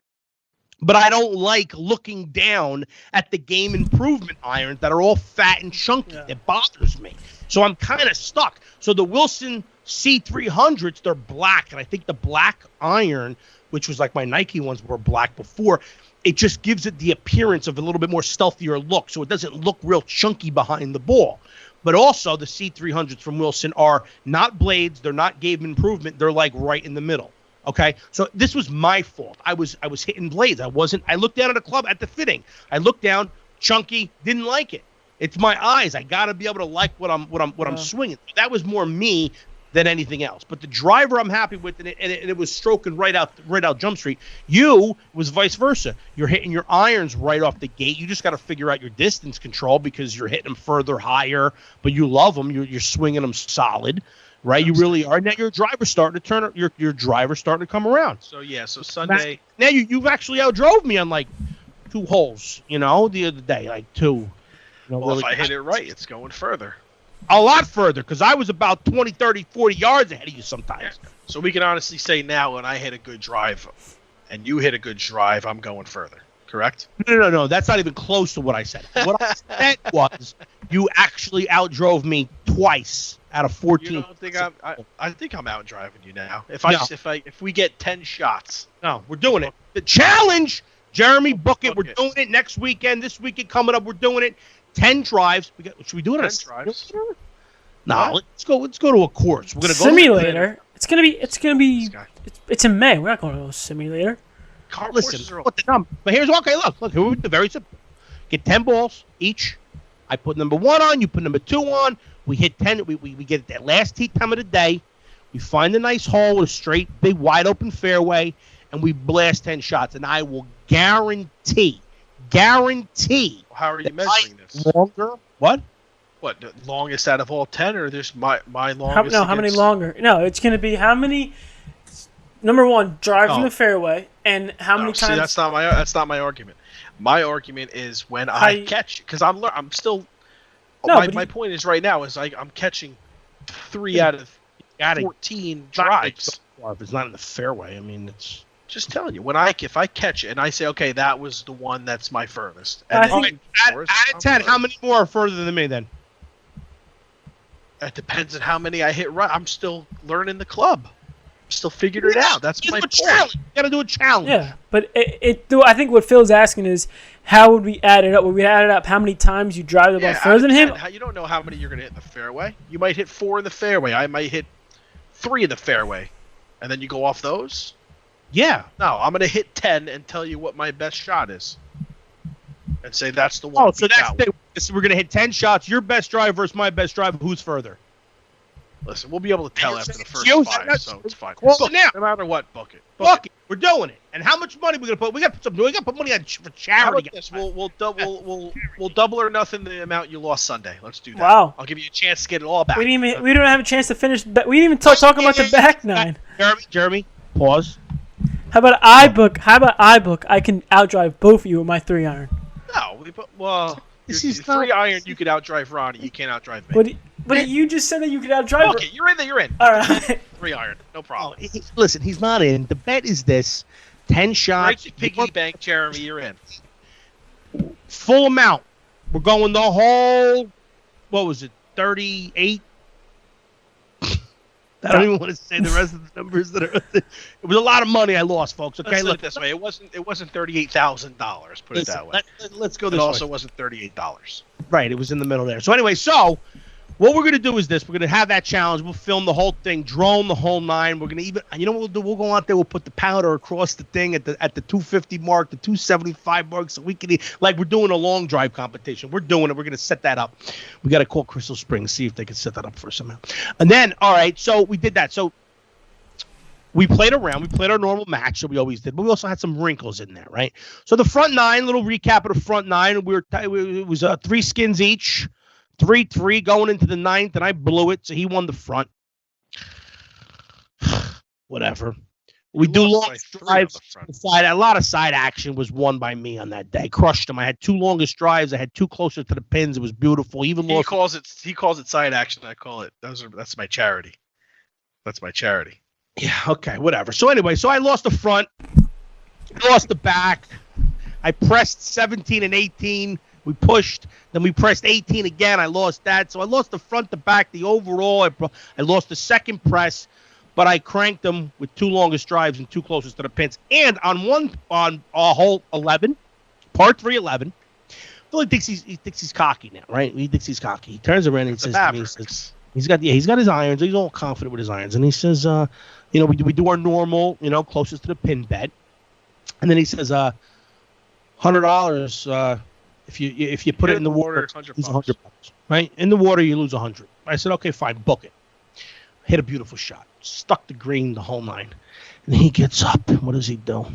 Speaker 3: But I don't like looking down at the game improvement irons that are all fat and chunky. Yeah. It bothers me. So I'm kind of stuck. So the Wilson C300s, they're black. And I think the black iron, which was like my Nike ones were black before, it just gives it the appearance of a little bit more stealthier look. So it doesn't look real chunky behind the ball. But also the C300s from Wilson are not blades. They're not game improvement. They're like right in the middle. Okay, so this was my fault. I was hitting blades. I looked down at a club at the fitting. I looked down, chunky, didn't like it. It's my eyes. I got to be able to like what I'm swinging. That was more me than anything else. But the driver I'm happy with, and it was stroking right out Jump Street. You was vice versa. You're hitting your irons right off the gate. You just got to figure out your distance control because you're hitting them further higher, but you love them. You're swinging them solid. Right, you really are. Now your driver's starting to turn. Your driver's starting to come around.
Speaker 4: So Sunday.
Speaker 3: Now you've actually outdrove me on 2 holes. The other day, 2.
Speaker 4: Well, if I hit it right, it's going further.
Speaker 3: A lot further because I was about 20, 30, 40 yards ahead of you sometimes.
Speaker 4: Yeah. So we can honestly say now when I hit a good drive, and you hit a good drive, I'm going further. Correct?
Speaker 3: No. That's not even close to what I said. What I said was you actually outdrove me twice out of 14.
Speaker 4: You don't think I think I'm out driving you now. If we get 10 shots.
Speaker 3: No, we're doing it. The challenge, Jeremy, book it. We're doing it next weekend. This weekend coming up, we're doing it. 10 drives. Should we do it?
Speaker 4: 10 drives.
Speaker 3: No, let's go to a course. We're gonna go
Speaker 2: simulator. It's gonna be. It's in May. We're not going to a simulator.
Speaker 3: Listen, but here's okay. Look. Here we do very simple. Get 10 balls each. I put number 1 on. You put number 2 on. We hit 10. We get it that last tee time of the day. We find a nice hole with a straight, big, wide open fairway, and we blast 10 shots. And I will guarantee.
Speaker 4: How are you measuring this?
Speaker 3: Longer. What?
Speaker 4: What, the longest out of all 10, or there's my longest?
Speaker 2: How many longer? No, it's going to be how many. Number 1, drive from the fairway, and how many times?
Speaker 4: See, that's not my argument. My argument is when I catch, because I'm still. My point is right now is I'm catching 3 out of 14 drives.
Speaker 3: If it's not in the fairway, I mean it's.
Speaker 4: Just telling you, if I catch it and I say, okay, that was the one that's my furthest.
Speaker 3: And out of 10, how many more are further than me then?
Speaker 4: It depends on how many I hit right. I'm still learning the club. I'm still figuring it out. That's my point.
Speaker 3: Challenge. You got to do a challenge.
Speaker 2: Yeah, but I think what Phil's asking is, how would we add it up? Would we add it up how many times you drive the ball further than him?
Speaker 4: You don't know how many you're going to hit in the fairway. You might hit 4 in the fairway. I might hit 3 in the fairway. And then you go off those?
Speaker 3: Yeah.
Speaker 4: No, I'm going to hit 10 and tell you what my best shot is. And say that's the one.
Speaker 3: Oh, so that's
Speaker 1: We're going to hit 10 shots. Your best drive versus my best drive. Who's further?
Speaker 4: Listen, we'll be able to tell after the first 5, so it's fine.
Speaker 1: Well,
Speaker 4: Book
Speaker 1: now,
Speaker 4: no matter what, book it.
Speaker 1: Book it. We're doing it. And how much money we going to put? We got to put some. We got to put money on for charity.
Speaker 4: This? We'll double or nothing the amount you lost Sunday. Let's do that.
Speaker 2: Wow.
Speaker 4: I'll give you a chance to get it all back.
Speaker 2: We don't have a chance to finish. We didn't even talk about the back nine.
Speaker 1: Jeremy, pause.
Speaker 2: How about I book? I can outdrive both of you with my 3-iron.
Speaker 4: No, this is 3-iron. You could outdrive Ronnie. You can't outdrive me.
Speaker 2: But you just said that you could outdrive.
Speaker 4: Okay, you're in there. You're in.
Speaker 2: All right.
Speaker 4: 3-iron, no problem.
Speaker 1: Listen, he's not in. The bet is this: 10 shots.
Speaker 4: Right, piggy bank, Jeremy. You're in.
Speaker 1: Full amount. We're going the whole. What was it? 38. I don't even want to say the rest of the numbers that are. It was a lot of money I lost, folks. Okay,
Speaker 4: look this way. It wasn't $38,000. Put it that way.
Speaker 1: Let's go this
Speaker 4: way. It
Speaker 1: way.
Speaker 4: also wasn't $38.
Speaker 1: Right, it was in the middle there. So anyway, what we're gonna do is this: we're gonna have that challenge. We'll film the whole thing, drone the whole 9. We're gonna you know what we'll do? We'll go out there. We'll put the powder across the thing at the 250 mark, the 275 mark, so we can like we're doing a long drive competition. We're doing it. We're gonna set that up. We got to call Crystal Springs, see if they can set that up for us somehow. And then, all right, so we did that. So we played around. We played our normal match that we always did, but we also had some wrinkles in there, right? So the front 9, little recap of the front 9. It was 3 skins each. 3-3 going into the 9th, and I blew it, so he won the front. Whatever. We do long drives. A lot of side action was won by me on that day. Crushed him. I had 2 longest drives. I had 2 closer to the pins. It was beautiful. He
Speaker 4: calls it side action. I call it. That's my charity. That's my charity.
Speaker 1: Yeah. Okay. Whatever. So anyway, I lost the front. I lost the back. I pressed 17 and 18. We pushed, then we pressed 18 again. I lost that. So I lost the front, the back, the overall. I lost the second press, but I cranked them with 2 longest drives and 2 closest to the pins. And on hole 11, par 3 11, Billy thinks he's cocky now, right? He thinks he's cocky. He turns around and he says to me, he's got his irons. He's all confident with his irons, and he says, we do our normal, closest to the pin bet, and then he says, $100. If you put it in the water, you lose $100, right? In the water, you lose 100. I said, okay, fine, book it. Hit a beautiful shot, stuck the green the whole 9, and he gets up. And what does he do?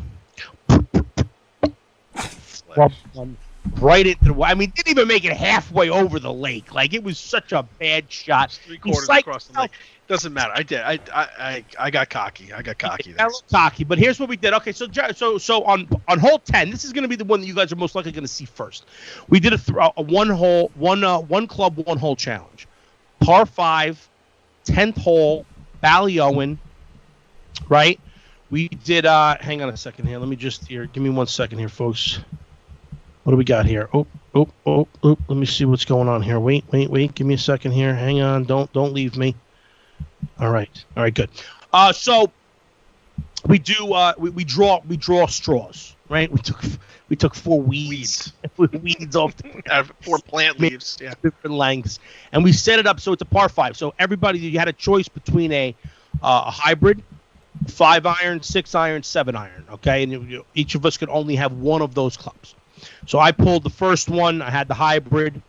Speaker 1: Right into the. I mean, didn't even make it halfway over the lake. Like it was such a bad shot.
Speaker 4: 3/4 across the lake. Doesn't matter. I did. I got cocky. I got cocky.
Speaker 1: I was cocky, but here's what we did. Okay, so on hole 10, this is going to be the one that you guys are most likely going to see first. We did a one club, 1 hole challenge. Par 5, 10th hole, Ballyowen, right? We did. Hang on a second here. Let me just give me 1 second here, folks. What do we got here? Oh. Let me see what's going on here. Wait. Give me a second here. Hang on. Don't leave me. All right, good. So we do we draw straws, right? We took 4 weeds off
Speaker 4: 4 plant leaves, yeah,
Speaker 1: different lengths, and we set it up so it's a par 5. So everybody, you had a choice between a hybrid, 5-iron, 6-iron, 7-iron. Okay, and each of us could only have one of those clubs. So I pulled the first one. I had the hybrid.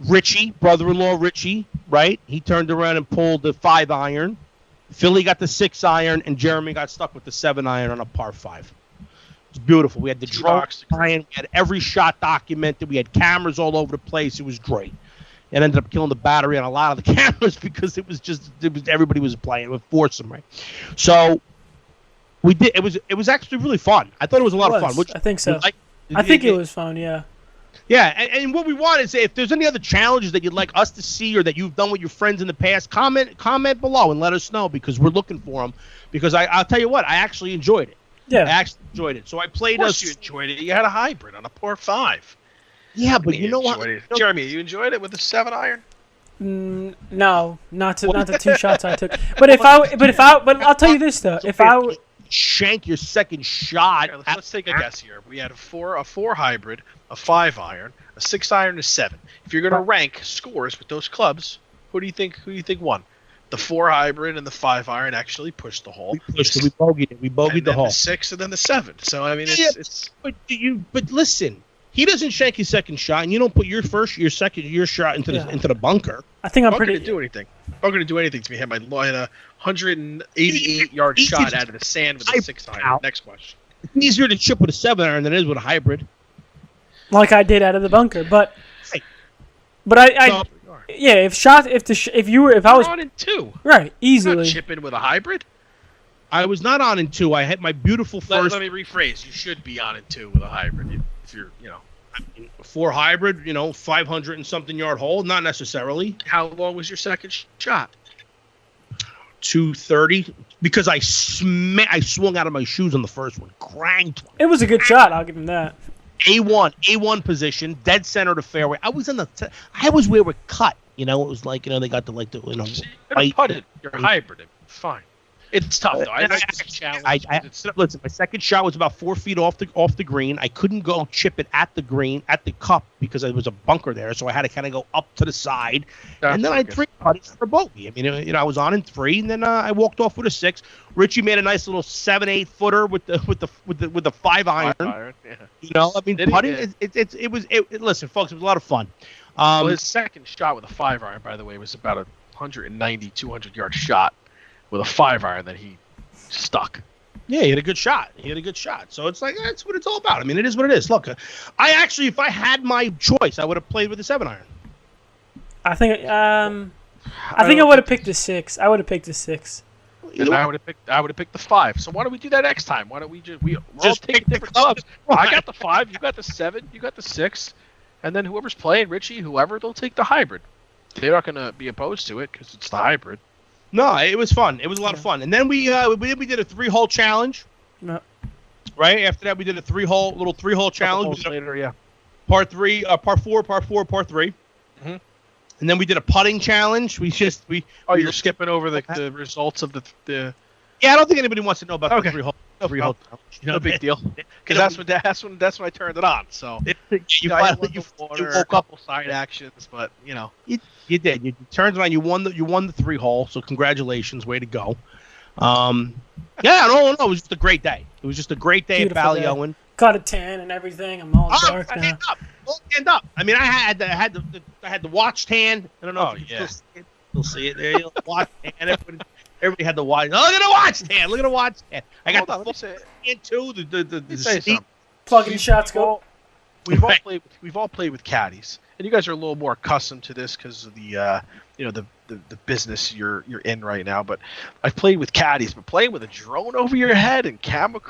Speaker 1: Richie, brother-in-law Richie, right? He turned around and pulled the 5-iron. Philly got the 6-iron, and Jeremy got stuck with the 7-iron on a par 5. It was beautiful. We had the drone iron. We had every shot documented. We had cameras all over the place. It was great. It ended up killing the battery on a lot of the cameras because everybody was playing with foursome, right? So we did. It was actually really fun. I thought it was a lot of fun.
Speaker 2: I think so. I think it was fun. Yeah.
Speaker 1: Yeah, and what we want is if there's any other challenges that you'd like us to see or that you've done with your friends in the past, comment below and let us know because we're looking for them. Because I'll tell you what, I actually enjoyed it.
Speaker 2: Yeah,
Speaker 1: I actually enjoyed it. So I played.
Speaker 4: Of course you enjoyed it. You had a hybrid on a par 5.
Speaker 1: Yeah, but you know what,
Speaker 4: Jeremy, you enjoyed it with the 7-iron?
Speaker 2: No, not the 2 shots I took. But I'll tell you this though, if I
Speaker 1: shank your second shot.
Speaker 4: Right, let's take a guess here. We had a 4 hybrid, a 5-iron, a 6-iron, a 7. If you're going to rank scores with those clubs, who do you think won? The 4 hybrid and the 5-iron actually pushed the hole.
Speaker 1: We bogeyed it. We bogeyed the hole.
Speaker 4: The 6 and then the 7. So I mean, it's.
Speaker 1: But listen, he doesn't shank his second shot, and you don't put your shot into the bunker.
Speaker 2: I think I'm
Speaker 4: not
Speaker 2: pretty.
Speaker 4: Going to do anything. I'm not going to do anything to me. Hit my 188-yard shot out of the sand with a 6-iron. Next question.
Speaker 1: It's easier to chip with a 7-iron than it is with a hybrid.
Speaker 2: Like I did out of the bunker, but if I was
Speaker 4: on in 2,
Speaker 2: right, easily
Speaker 4: not chipping with a hybrid.
Speaker 1: I was not on in 2. I had my beautiful first.
Speaker 4: Let me rephrase. You should be on in 2 with a hybrid if you're,
Speaker 1: 4 hybrid, 500 and something yard hole. Not necessarily.
Speaker 4: How long was your second shot?
Speaker 1: 230 because I swung out of my shoes on the first one. Cranked one.
Speaker 2: It was a good shot. I'll give him that.
Speaker 1: A1 position, dead center to fairway. I was where we're cut. It was like they got the
Speaker 4: you putted your hybrid. Fine. It's tough though. I like this challenge.
Speaker 1: Listen, my second shot was about 4 feet off the green. I couldn't go chip it at the green at the cup because there was a bunker there, so I had to kind of go up to the side, and then I 3-putted for bogey. I mean, I was on in 3, and then I walked off with a 6. Richie made a nice little 7-8 footer with the 5-iron.
Speaker 4: Yeah.
Speaker 1: Putting listen, folks, it was a lot of fun.
Speaker 4: His second shot with a 5-iron, by the way, was about a 190, 200-yard shot with a 5-iron that he stuck.
Speaker 1: Yeah, he had a good shot. So it's like, that's what it's all about. I mean, it is what it is. Look, if I had my choice, I would have played with the 7-iron.
Speaker 2: I think I would have picked the 6. I would have picked the 6.
Speaker 4: And I would have picked the 5. So why don't we do that next time? Why don't we we're all taking different clubs? I got the 5, you got the 7, you got the 6, and then whoever's playing, Richie, whoever, they'll take the hybrid. They're not going to be opposed to it because it's the hybrid.
Speaker 1: No, it was fun. It was a lot of fun. And then we did a 3-hole challenge.
Speaker 2: No.
Speaker 1: Right after that, we did a 3-hole challenge.
Speaker 4: Later, yeah.
Speaker 1: Part 3, part 4, part 3.
Speaker 4: Mm-hmm.
Speaker 1: And then we did a putting challenge.
Speaker 4: You're skipping over the results of the.
Speaker 1: Yeah, I don't think anybody wants to know about the 3-hole. Challenge.
Speaker 4: No big deal. Because that's when I turned it on. So
Speaker 1: you
Speaker 4: woke up with side actions, but
Speaker 1: you did. You turned it on. You won the 3-hole. So congratulations, way to go. No, it was just a great day. It was just a great day at Ballyowen.
Speaker 2: Got a tan and everything. I'm all dark now.
Speaker 1: Stand up. I mean, I had the watch tan. I don't know if you still see it there. Watch tan. Everybody had the watch. Oh, look at the watch tan. Look at the watch tan. I got the tan too. The
Speaker 2: plugging shots go.
Speaker 4: We've all played with caddies, and you guys are a little more accustomed to this because of the the business you're in right now. But I've played with caddies, but playing with a drone over your head and camera,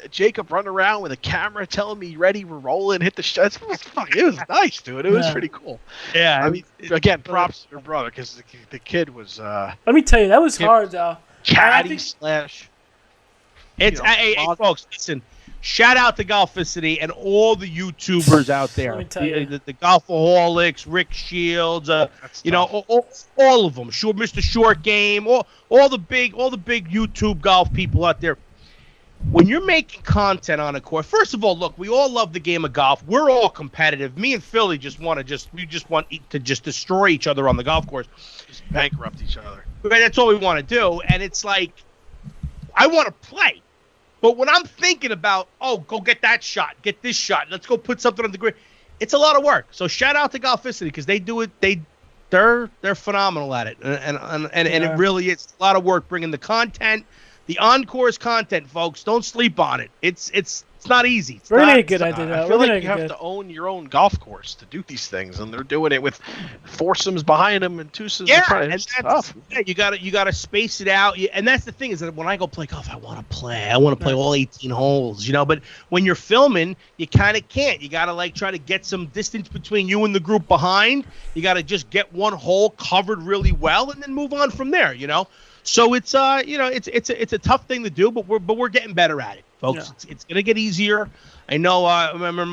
Speaker 4: Jacob running around with a camera telling me ready, we're rolling, hit the shots. It was nice, dude. It was pretty cool.
Speaker 1: Yeah,
Speaker 4: I mean, again, props to your brother because the kid was.
Speaker 2: Let me tell you, that was hard though.
Speaker 4: Caddy slash.
Speaker 1: It's hey, folks, listen. Shout out to Golficity and all the YouTubers out there. The Golfaholics, Rick Shields, all of them. Sure, Mr. Short Game, all the big YouTube golf people out there. When you're making content on a course, first of all, look, we all love the game of golf. We're all competitive. Me and Philly just want to destroy each other on the golf course,
Speaker 4: just bankrupt each other.
Speaker 1: That's all we want to do, and it's like I want to play. But when I'm thinking about, go get that shot, get this shot, let's go put something on the grid, it's a lot of work. So shout out to Golficity because they do it. They're phenomenal at it, and it really is a lot of work bringing the content, the on-course content, folks. Don't sleep on it. It's not easy.
Speaker 2: We're gonna get good at it.
Speaker 4: I feel like you have to own your own golf course to do these things, and they're doing it with foursomes behind them and twosomes in front. It's tough.
Speaker 1: Yeah, you gotta space it out. And that's the thing is that when I go play golf, I want to play. I want to play all 18 holes, But when you're filming, you kind of can't. You gotta try to get some distance between you and the group behind. You gotta just get one hole covered really well, and then move on from there. So it's it's a tough thing to do, but we're getting better at it, folks. Yeah. It's gonna get easier. I know. I remember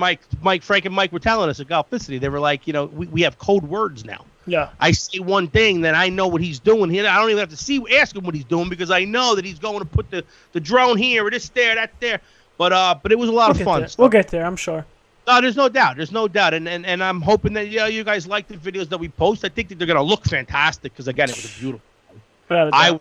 Speaker 1: Frank and Mike were telling us at Golficity. They were like, we have code words now.
Speaker 2: Yeah.
Speaker 1: I say one thing, then I know what he's doing here. I don't even have to ask him what he's doing because I know that he's going to put the drone here or this there, that there. But it was a lot of fun.
Speaker 2: We'll get there, I'm sure.
Speaker 1: No, there's no doubt. And I'm hoping that you guys like the videos that we post. I think that they're gonna look fantastic because again, it was beautiful. I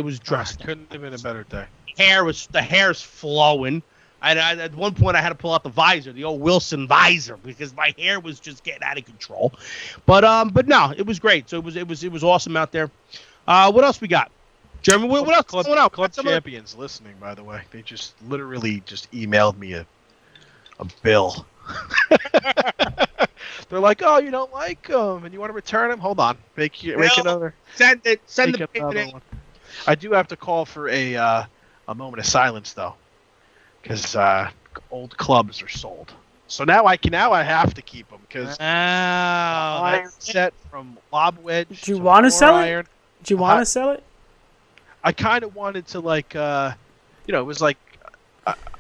Speaker 1: was dressed.
Speaker 4: Couldn't have been a better day.
Speaker 1: The hair's flowing. At one point, I had to pull out the visor, the old Wilson visor, because my hair was just getting out of control. But no, it was great. So it was awesome out there. What else we got? Jeremy, what else?
Speaker 4: Club Champions listening, by the way. They just literally just emailed me a bill. They're like, "Oh, you don't like them, and you want to return them? Hold on, make another.
Speaker 1: Send the payment.
Speaker 4: One. I do have to call for a moment of silence though, because old clubs are sold. So now I have to keep them because iron set from lob wedge.
Speaker 2: Do you want to sell it? Do you want to sell it?
Speaker 4: I kind of wanted to it was like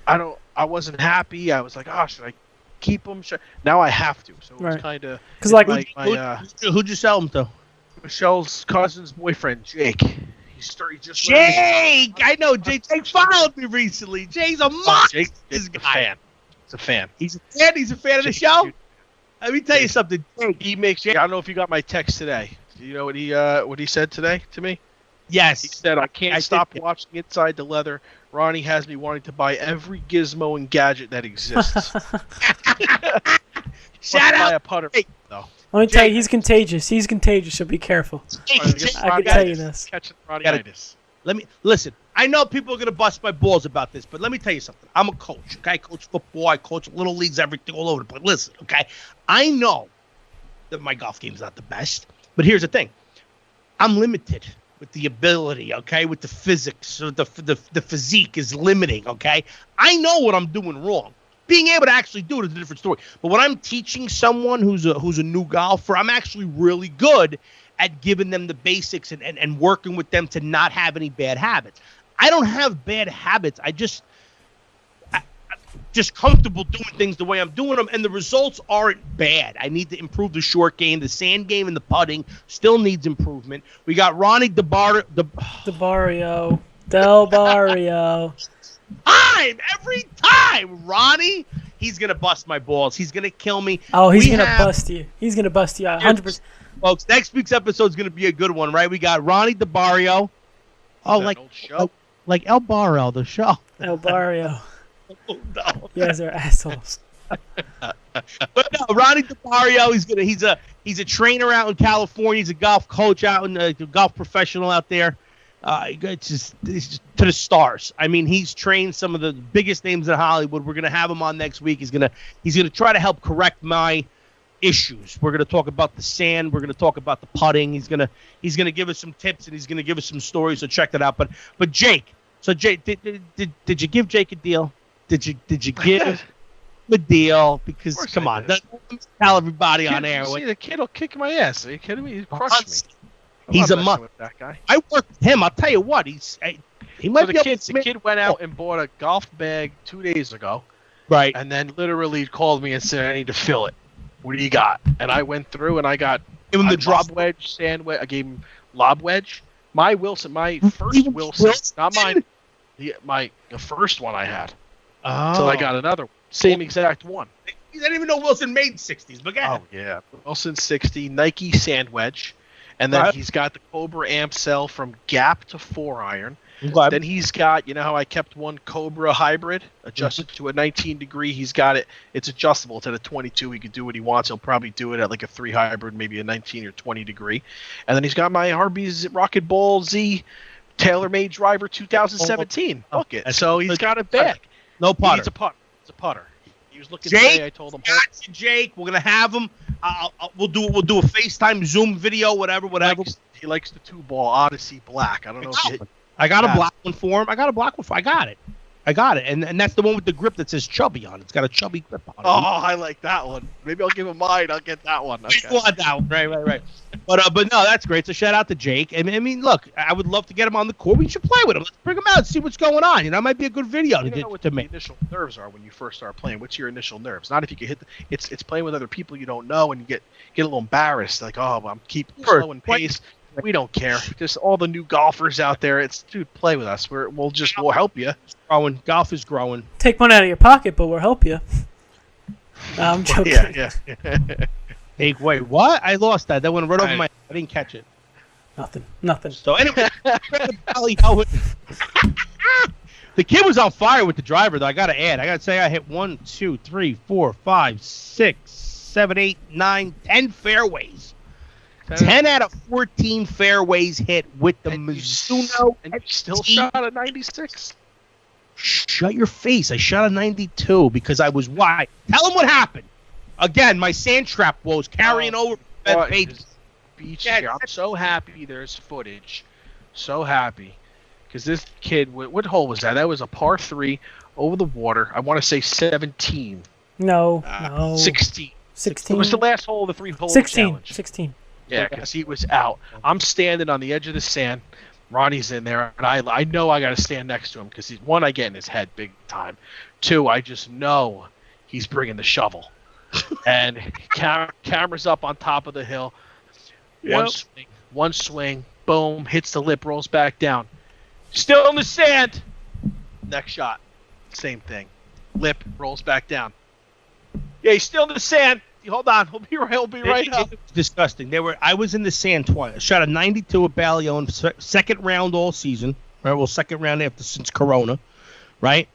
Speaker 4: I wasn't happy. I was like, oh, should I keep them? Now I have to. So it was kind of
Speaker 2: because like
Speaker 1: who'd you sell them to?
Speaker 4: Michelle's cousin's boyfriend, Jake.
Speaker 1: Jake! I know Jake. Jake followed me recently. Jake's a monster.
Speaker 4: He's a fan. He's a fan.
Speaker 1: He's a fan of the show. Dude. Let me tell you something. Jake,
Speaker 4: he makes. I don't know if you got my text today. Do you know what he said today to me?
Speaker 1: Yes.
Speaker 4: He said, I can't stop watching Inside the Leather. Ronnie has me wanting to buy every gizmo and gadget that exists.
Speaker 1: Shout out.
Speaker 4: A putter, though.
Speaker 2: Let me tell you, he's contagious. He's contagious, so be careful. I can tell you this.
Speaker 4: Catching Ronnie-itis.
Speaker 1: Listen, I know people are going to bust my balls about this, but let me tell you something. I'm a coach, okay? I coach football. I coach little leagues, everything all over the place. Listen, okay? I know that my golf game's not the best, but here's the thing. I'm limited with the ability, okay? With the physics, so the physique is limiting, okay? I know what I'm doing wrong. Being able to actually do it is a different story. But when I'm teaching someone who's a new golfer, I'm actually really good at giving them the basics and working with them to not have any bad habits. I don't have bad habits. I'm just comfortable doing things the way I'm doing them, and the results aren't bad. I need to improve the short game. The sand game and the putting still needs improvement. We got Ronnie Del Barrio. Every time, Ronnie, he's going to bust my balls. He's going to kill me.
Speaker 2: Oh, he's going to bust you. He's going to bust you 100%.
Speaker 1: Folks, next week's episode is going to be a good one, right? We got Ronnie Del Barrio. Oh, like El Barrio, the show.
Speaker 2: El Barrio.
Speaker 1: Oh, no.
Speaker 2: You guys are assholes.
Speaker 1: But no, Ronnie Del Barrio, he's a trainer out in California. He's a golf coach out in a golf professional out there. It's just to the stars. I mean, he's trained some of the biggest names in Hollywood. We're gonna have him on next week. He's gonna try to help correct my issues. We're gonna talk about the sand. We're gonna talk about the putting. He's gonna give us some tips and he's gonna give us some stories. So check that out. But Jake, did you give Jake a deal? Did you give a deal? Because come on, tell everybody on air.
Speaker 4: See, the kid will kick my ass. Are you kidding me? He crushed me.
Speaker 1: He's a month.
Speaker 4: That guy.
Speaker 1: I work with him. I'll tell you what. He might be
Speaker 4: the kid went out and bought a golf bag 2 days ago.
Speaker 1: Right.
Speaker 4: And then literally called me and said, I need to fill it. What do you got? And I went through and I got
Speaker 1: give him the
Speaker 4: lob wedge, sand wedge. I gave him lob wedge. My first Wilson, not mine. The first one I had.
Speaker 1: Oh.
Speaker 4: So I got another one. Same exact one.
Speaker 1: I didn't even know Wilson made 60s, but
Speaker 4: oh yeah, Wilson 60 Nike sand wedge. And then he's got the Cobra amp cell from Gap to 4-iron. Okay. Then he's got, you know how I kept one Cobra hybrid adjusted to a 19 degree? He's got it. It's adjustable. It's at a 22. He can do what he wants. He'll probably do it at like a 3 hybrid, maybe a 19 or 20 degree. And then he's got my Arby's Rocket Ball Z TaylorMade driver 2017. Look it. So he's got it back.
Speaker 1: No putter.
Speaker 4: It's a putter. It's a putter. He was looking
Speaker 1: Jake,
Speaker 4: today. I told him.
Speaker 1: Jake, we're gonna have him. We'll do a FaceTime Zoom video, whatever.
Speaker 4: He likes the 2-ball Odyssey Black. I don't know if
Speaker 1: I got a black one for him. I got it. And that's the one with the grip that says Chubby on it. It's got a Chubby grip on it.
Speaker 4: Oh, I like that one. Maybe I'll give him mine. I'll get that one. Okay.
Speaker 1: You want that one. Right. But no, that's great. So shout out to Jake. I mean, look, I would love to get him on the court. We should play with him. Let's bring him out and see what's going on. You know, it might be a good video
Speaker 4: to know what the initial nerves are when you first start playing. What's your initial nerves? Not if you can hit it's playing with other people you don't know and you get a little embarrassed. Like, oh, I'm keep slowing pace. We don't care. Just all the new golfers out there. Dude, play with us. We'll help you.
Speaker 1: Growing. Golf is growing.
Speaker 2: Take one out of your pocket, but we'll help you. No, I'm joking.
Speaker 4: Yeah.
Speaker 1: Hey, wait, what? I lost that. That went right over my head. I didn't catch it.
Speaker 2: Nothing.
Speaker 1: So anyway, Ballyowen. The kid was on fire with the driver, though. I got to add. I got to say I hit 1, 2, 3, 4, 5, 6, 7, 8, 9, 10 fairways. 10 out of 14 fairways hit with the Mizuno.
Speaker 4: And you still shot a 96?
Speaker 1: Shut your face. I shot a 92 because I was wide. Tell them what happened. Again, my sand trap was carrying over Bethpage.
Speaker 4: Beach here. I'm so happy there's footage. So happy. Because this kid, what hole was that? That was a par 3 over the water. I want to say 17.
Speaker 2: No.
Speaker 4: 16.
Speaker 2: 16.
Speaker 4: It was the last hole of the 3-hole
Speaker 2: 16.
Speaker 4: challenge.
Speaker 2: 16.
Speaker 4: Yeah, because he was out. I'm standing on the edge of the sand. Ronnie's in there, and I know I got to stand next to him because one, I get in his head big time. 2, I just know he's bringing the shovel. And camera's up on top of the hill.
Speaker 1: Yep.
Speaker 4: One swing, boom, hits the lip, rolls back down. Still in the sand. Next shot, same thing. Lip rolls back down. Yeah, he's still in the sand. Hold on, he'll be right up.
Speaker 1: It was disgusting. I was in the sand twice. I shot a 92 at Ballyowen, second round all season. Right, well, second round since Corona, right?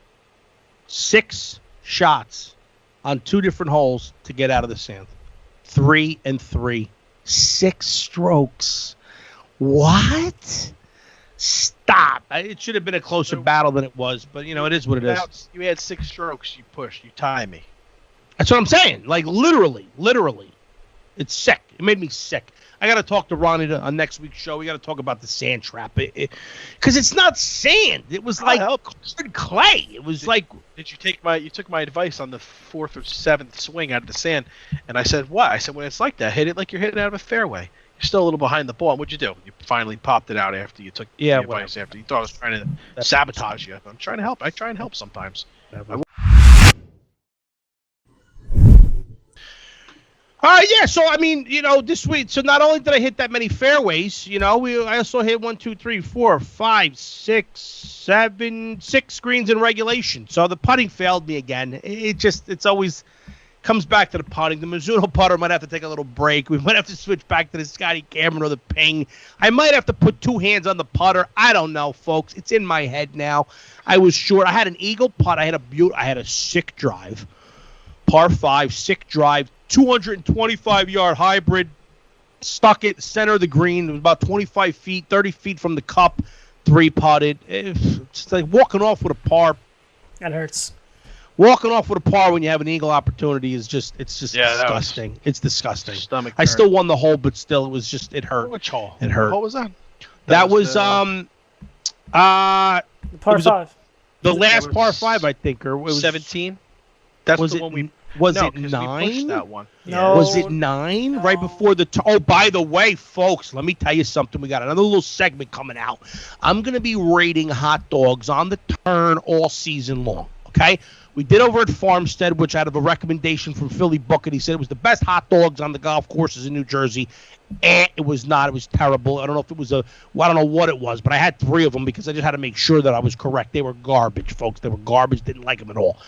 Speaker 1: 6 shots on 2 different holes to get out of the sand. 3 and 3. 6 strokes. What? Stop. It should have been a closer battle than it was, but, it is what it is.
Speaker 4: You had 6 strokes. You pushed. You tie me.
Speaker 1: That's what I'm saying. Like, literally. It's sick. It made me sick. I got to talk to Ronnie on next week's show. We got to talk about the sand trap. Because it's not sand. It was like clay. It was like...
Speaker 4: Did you take you took my advice on the 4th or 7th swing out of the sand, and I said, what? I said, when it's like that, hit it like you're hitting out of a fairway. You're still a little behind the ball. And what'd you do? You finally popped it out after you took the advice, after you thought I was trying to sabotage you. I'm trying to help. I try and help sometimes.
Speaker 1: Yeah, so, this week, so not only did I hit that many fairways, I also hit 1, 2, 3, 4, 5, 6, 7, 6 greens in regulation. So the putting failed me again. It's always comes back to the putting. The Mizuno putter might have to take a little break. We might have to switch back to the Scotty Cameron or the Ping. I might have to put 2 hands on the putter. I don't know, folks. It's in my head now. I was short. I had an eagle putt. I had a sick drive. Par 5, sick drive. 225-yard hybrid, stuck it center of the green. It was about 25 feet, 30 feet from the cup, 3-putted. It's like walking off with a par.
Speaker 2: That hurts.
Speaker 1: Walking off with a par when you have an eagle opportunity is disgusting. It's disgusting. I still won the hole, but still, it hurt.
Speaker 4: Which hole?
Speaker 1: It hurt.
Speaker 4: What was that?
Speaker 1: That was
Speaker 2: the par 5.
Speaker 1: The last par 5, I think, or it was
Speaker 4: 17. That's
Speaker 1: was
Speaker 4: the
Speaker 1: it,
Speaker 4: one we.
Speaker 1: Was
Speaker 4: no,
Speaker 1: it 9?
Speaker 4: We pushed that one.
Speaker 2: No.
Speaker 1: Was it 9? Right before the... Oh, by the way, folks, let me tell you something. We got another little segment coming out. I'm going to be rating hot dogs on the turn all season long, okay? We did over at Farmstead, which out of a recommendation from Philly Bucket, he said it was the best hot dogs on the golf courses in New Jersey. It was not. It was terrible. I don't know if it was I don't know what it was, but I had 3 of them because I just had to make sure that I was correct. They were garbage, folks. They were garbage. Didn't like them at all.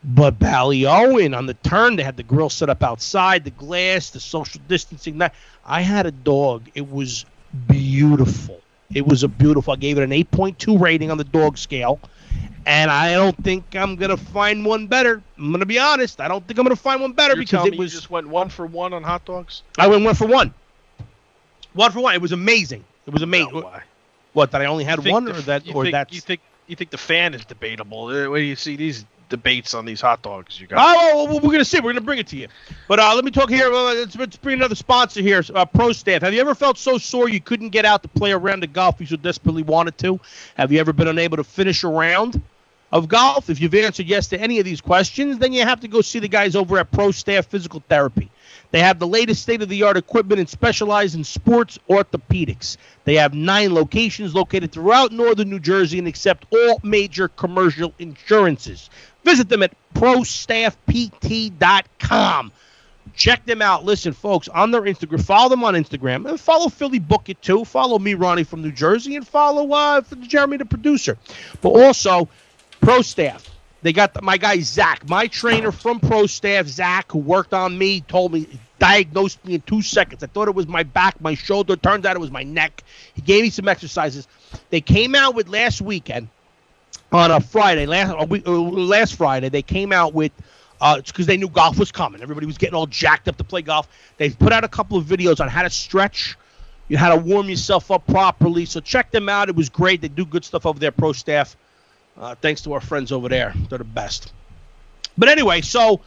Speaker 1: But Ballyowen, on the turn, they had the grill set up outside, the glass, the social distancing. I had a dog. It was beautiful. I gave it an 8.2 rating on the dog scale, and I don't think I'm going to find one better. I'm going to be honest. I don't think I'm going to find one better because it was...
Speaker 4: You just went 1 for 1 on hot dogs?
Speaker 1: I went 1 for 1. 1 for 1. It was amazing. It was amazing.
Speaker 4: No, why?
Speaker 1: What, that I only had one, that's...
Speaker 4: You think the fan is debatable? Where do you see these debates on these hot dogs you got?
Speaker 1: Oh, well, we're going to see. We're going to bring it to you. But let me talk here. Let's bring another sponsor here. Pro Staff. Have you ever felt so sore you couldn't get out to play a round of golf you so desperately wanted to? Have you ever been unable to finish a round of golf? If you've answered yes to any of these questions, then you have to go see the guys over at Pro Staff Physical Therapy. They have the latest state-of-the-art equipment and specialize in sports orthopedics. They have 9 locations located throughout northern New Jersey and accept all major commercial insurances. Visit them at prostaffpt.com. Check them out. Listen, folks, on their Instagram, follow them on Instagram. And follow Philly Bucket, too. Follow me, Ronnie, from New Jersey, and follow Jeremy, the producer. But also, Pro Staff. They got my guy, Zach, my trainer from Pro Staff, Zach, who worked on me, diagnosed me in 2 seconds. I thought it was my back, my shoulder. Turns out it was my neck. He gave me some exercises. They came out with last weekend on a Friday, last Friday, they came out with, because they knew golf was coming. Everybody was getting all jacked up to play golf. They put out a couple of videos on how to stretch, how to warm yourself up properly. So check them out. It was great. They do good stuff over there, pro staff. Thanks to our friends over there. They're the best. But anyway, so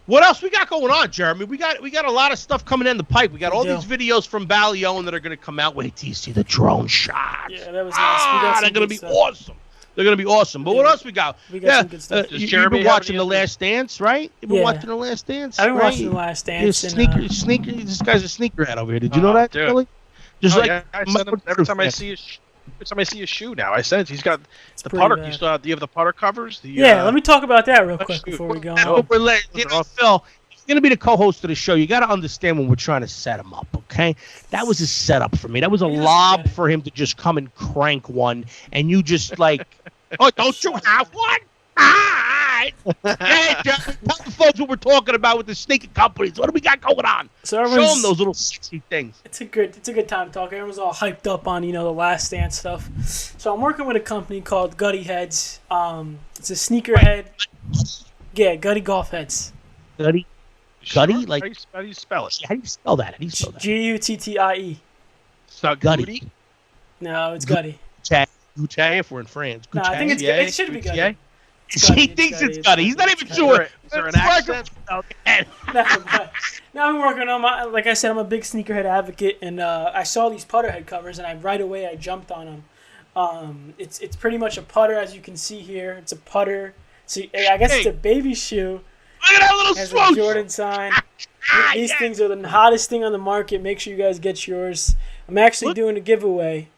Speaker 1: what else we got going on, Jeremy? We got a lot of stuff coming in the pipe. We got all these videos from Ballyowen that are going to come out. Wait till you see the drone shots.
Speaker 2: Yeah, that was nice.
Speaker 1: They're going to be awesome. They're going to be awesome. But what else we got?
Speaker 2: We got some good stuff.
Speaker 1: You've been watching The Last Dance, right? You've been watching The Last Dance?
Speaker 2: I've been watching The Last Dance.
Speaker 1: This guy's a sneakerhead over here. Did you know that, Billy?
Speaker 4: Just every time I see a shoe now, I sense he's got the putter. Do you have the putter covers?
Speaker 2: Let me talk about that real quick before we go on.
Speaker 1: Phil, he's going to be the co-host of the show. You got to understand when we're trying to set him up, okay? That was a setup for me. That was a lob for him to just come and crank one, and you just like, oh, don't you have one? All right. Hey, Jeff, tell the folks what we're talking about with the sneaker companies. What do we got going on? So show them those little sexy things.
Speaker 2: It's a good time to talk. Everyone's all hyped up on The Last Dance stuff. So I'm working with a company called Gutty Heads. It's a sneakerhead. Yeah, Gutty Golf Heads.
Speaker 1: Gutty? Like
Speaker 4: how do you spell it?
Speaker 1: How do you spell that?
Speaker 2: Guttie.
Speaker 4: So
Speaker 1: Gutty?
Speaker 2: No, it's Gutty.
Speaker 1: Gutty if we're in France.
Speaker 2: No, I think it should be Gutty.
Speaker 1: He thinks it's Gutty. He's not even sure.
Speaker 4: Is there an accent?
Speaker 2: No, I'm working on like I said, I'm a big sneakerhead advocate, and I saw these putter head covers, and right away I jumped on them. It's pretty much a putter, as you can see here. It's a putter. So I guess it's a baby shoe.
Speaker 1: Look at that little
Speaker 2: has
Speaker 1: swoosh.
Speaker 2: A Jordan sign. These things are the hottest thing on the market. Make sure you guys get yours. I'm actually doing a giveaway.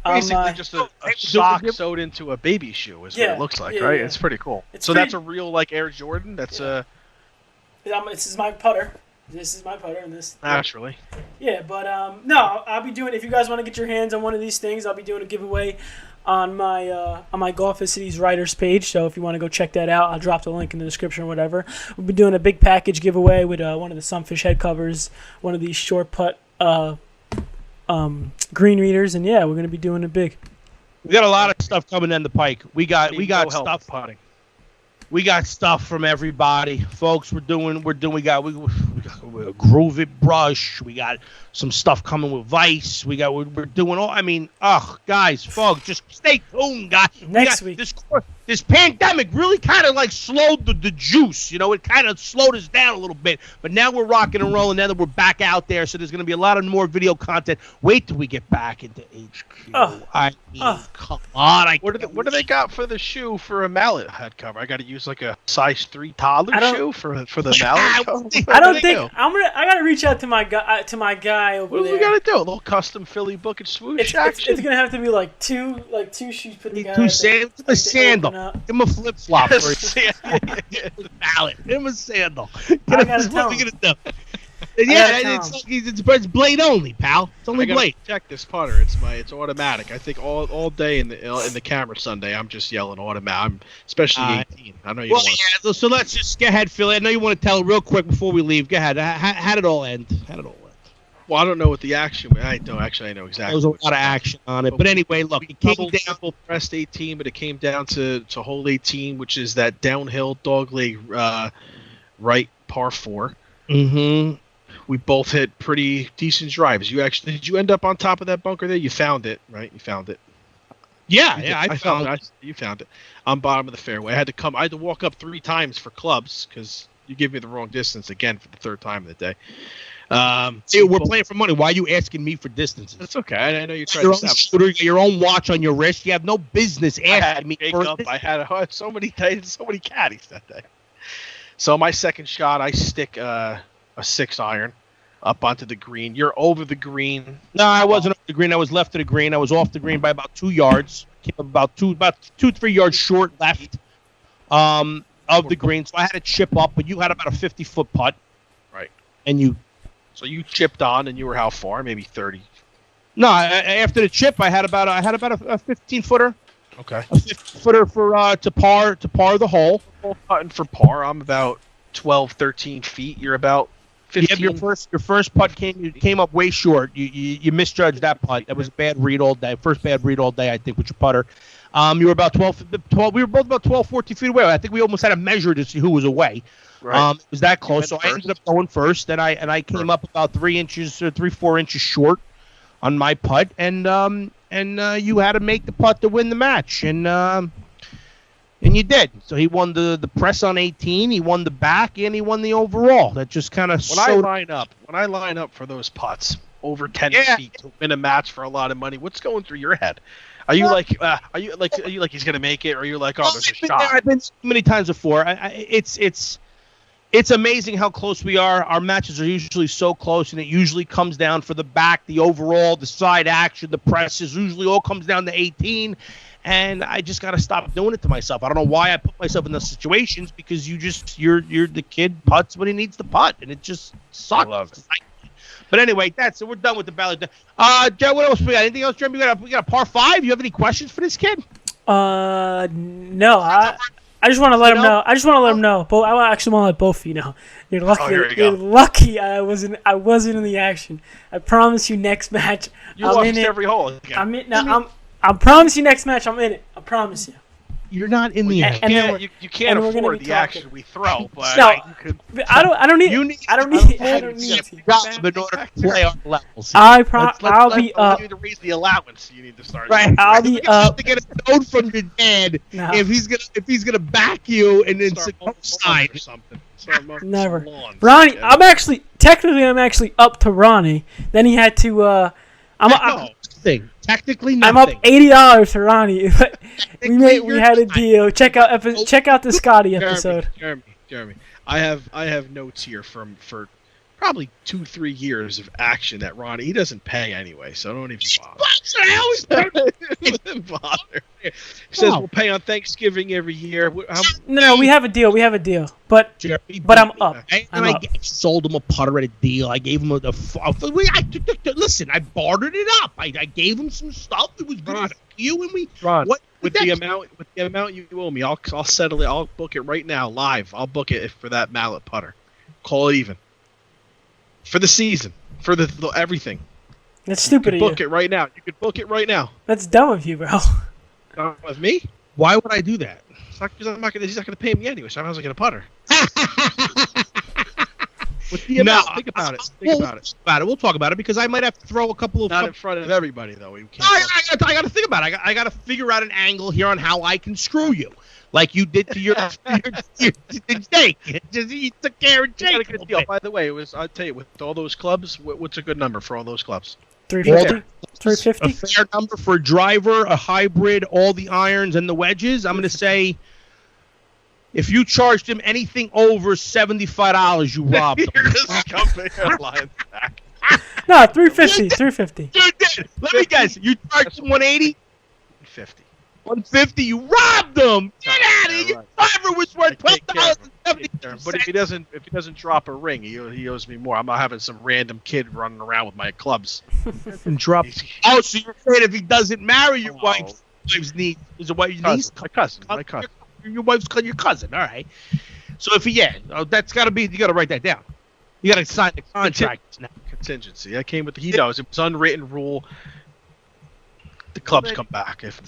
Speaker 4: Basically, just a sock sewed into a baby shoe is what it looks like, right? Yeah. It's pretty cool. That's a real Air Jordan. That's
Speaker 2: This is my putter. And this.
Speaker 4: Naturally.
Speaker 2: Yeah, but no, I'll be doing. If you guys want to get your hands on one of these things, I'll be doing a giveaway on my Golf of Cities writers page. So if you want to go check that out, I'll drop the link in the description or whatever. We'll be doing a big package giveaway with one of the Sunfish head covers, one of these short putt green readers, and we're gonna be doing it big.
Speaker 1: We got a lot of stuff coming in the pike. We got stuff
Speaker 4: putting.
Speaker 1: We got stuff from everybody, folks. We got a Groove It brush. We got some stuff coming with Vice. We're doing all. I mean, guys, folks, just stay tuned, guys.
Speaker 2: Next week,
Speaker 1: this pandemic really kind of like slowed the juice. It kind of slowed us down a little bit. But now we're rocking and rolling. Now that we're back out there, so there's going to be a lot of more video content. Wait till we get back into HQ. Come on.
Speaker 4: What do they got for the shoe for a mallet head cover? I got to use like a size 3 toddler shoe for the mallet cover.
Speaker 2: I don't think I got to reach out to my guy over there.
Speaker 4: What do we got to do? A little custom Philly book and swoosh action?
Speaker 2: It's going to have to be like two shoes put together.
Speaker 1: Two sandals. A sandal. Give him a flip flop. Mallet. Give him a sandal. What are we going to do? It's blade only, pal. It's only blade.
Speaker 4: Check this putter. It's automatic. I think all day in the camera Sunday, I'm just yelling automatic. I'm especially 18. I know you. Well,
Speaker 1: so let's just go ahead, Phil. I know you want to tell real quick before we leave. Go ahead. How did it all end?
Speaker 4: Well, I don't know what the action. I know exactly.
Speaker 1: There was a lot of action on it, but anyway, look, it came down.
Speaker 4: Pressed 18, but it came down to hole 18, which is that downhill dogleg right par 4.
Speaker 1: Mm-hmm.
Speaker 4: We both hit pretty decent drives. Did you end up on top of that bunker there? You found it, right? You found it.
Speaker 1: Yeah, I found it.
Speaker 4: You found it. On bottom of the fairway. I had to walk up 3 times for clubs because you gave me the wrong distance again for the 3rd time of the day.
Speaker 1: We're playing for money. Why are you asking me for distances?
Speaker 4: That's okay. I know you're trying to
Speaker 1: shooter, your own watch on your wrist. You have no business asking me.
Speaker 4: I had so many caddies that day. So my second shot, I stick a 6-iron up onto the green. You're over the green.
Speaker 1: No, I wasn't over the green. I was left of the green. I was off the green by about 2 yards. Came about 2-3 yards short left of the green. So I had to chip up, but you had about a 50-foot putt.
Speaker 4: Right.
Speaker 1: So
Speaker 4: you chipped on, and you were how far? Maybe 30.
Speaker 1: No, after the chip, I had about a 15-footer.
Speaker 4: Okay.
Speaker 1: A 15-footer for to par the hole.
Speaker 4: Putting for par, I'm about 12, 13 feet. You're about 15.
Speaker 1: Yeah, your first putt came up way short. You misjudged that putt. That was a bad read all day. First bad read all day, I think, with your putter. You were about 12. We were both about 12, 14 feet away. I think we almost had a measure to see who was away.
Speaker 4: Right.
Speaker 1: It was that close, so I ended up going first, and I came up about 4 inches short on my putt, and you had to make the putt to win the match, and you did. So he won the press on 18, he won the back, and he won the overall. That just kind of
Speaker 4: when I line up for those putts over 10 feet to win a match for a lot of money, what's going through your head? Are you like he's gonna make it, or are you like, oh, there's a shot?
Speaker 1: I've been so many times before. It's amazing how close we are. Our matches are usually so close, and it usually comes down for the back, the overall, the side action, the presses. Usually all comes down to 18, and I just got to stop doing it to myself. I don't know why I put myself in those situations, because you're the kid putts when he needs to putt, and it just sucks. I love it. But anyway, so we're done with the ballot. Joe, what else we got? Anything else, Jeremy? We got a par 5. You have any questions for this kid?
Speaker 2: No. I just want to let him know. I actually want to let both of you know. You're lucky. You're lucky. I wasn't in the action. I promise you, next match.
Speaker 4: You lost every hole.
Speaker 2: I'm in. I promise you, next match. I'm in it. I promise you.
Speaker 1: You're not in the action.
Speaker 4: You can't afford the action we throw, but
Speaker 2: no, I don't need to
Speaker 1: play our levels.
Speaker 2: I'll be up.
Speaker 4: You need to raise the allowance. You need to start.
Speaker 1: Right.
Speaker 2: I'll be up.
Speaker 1: To get a note from your dad if he's gonna back you and then sign
Speaker 4: or something.
Speaker 2: Never. Ronnie, I'm actually up to Ronnie. Then he had to.
Speaker 1: Technically nothing.
Speaker 2: I'm up $80 to Ronnie. we had a deal. Check out the Scotty episode.
Speaker 4: Jeremy, I have notes here for probably 2-3 years of action that Ronnie, he doesn't pay anyway, so don't even bother. He says we'll pay on Thanksgiving every year.
Speaker 2: No, we have a deal. But I'm up.
Speaker 1: I sold him a putter at a deal. I gave him listen, I bartered it up. I gave him some stuff. It was good for you, and we.
Speaker 4: Ron, with the amount you owe me, I'll settle it. I'll book it right now, live. I'll book it for that mallet putter. Call it even. For the season, for the everything.
Speaker 2: That's stupid of you.
Speaker 4: Book it right now. You could book it right now.
Speaker 2: That's dumb of you, bro.
Speaker 4: With me?
Speaker 1: Why would I do that?
Speaker 4: It's not, he's not going to pay me anyway, so I was going to putter. Think about it.
Speaker 1: We'll talk about it, because I might have to throw a couple of...
Speaker 4: Not in front of everybody, though.
Speaker 1: I got to think about it. I got to figure out an angle here on how I can screw you. Like you did to your Jake. You took care of Jake.
Speaker 4: You got a good deal. By the way, I'll tell you, with all those clubs, what's a good number for all those clubs?
Speaker 2: 350? 350?
Speaker 1: A fair number for a driver, a hybrid, all the irons, and the wedges. I'm going to say, if you charged him anything over $75, you robbed him.
Speaker 4: You're just jumping your line back.
Speaker 2: No, 350. 350.
Speaker 1: You did. Let me guess. You charged him 180?
Speaker 4: 50.
Speaker 1: 150, you robbed him. Get out of here. Your driver was worth $12.70.
Speaker 4: But if he doesn't drop a ring, he owes me more. I'm not having some random kid running around with my clubs.
Speaker 1: And drop. Oh, so you're afraid if he doesn't marry your wife's niece? Is it wife's niece?
Speaker 4: My cousin.
Speaker 1: Your wife's your cousin. All right. So if that's got to be. You got to write that down. You got to sign the contract now.
Speaker 4: Contingency. That came with he knows it was unwritten rule. The clubs come back if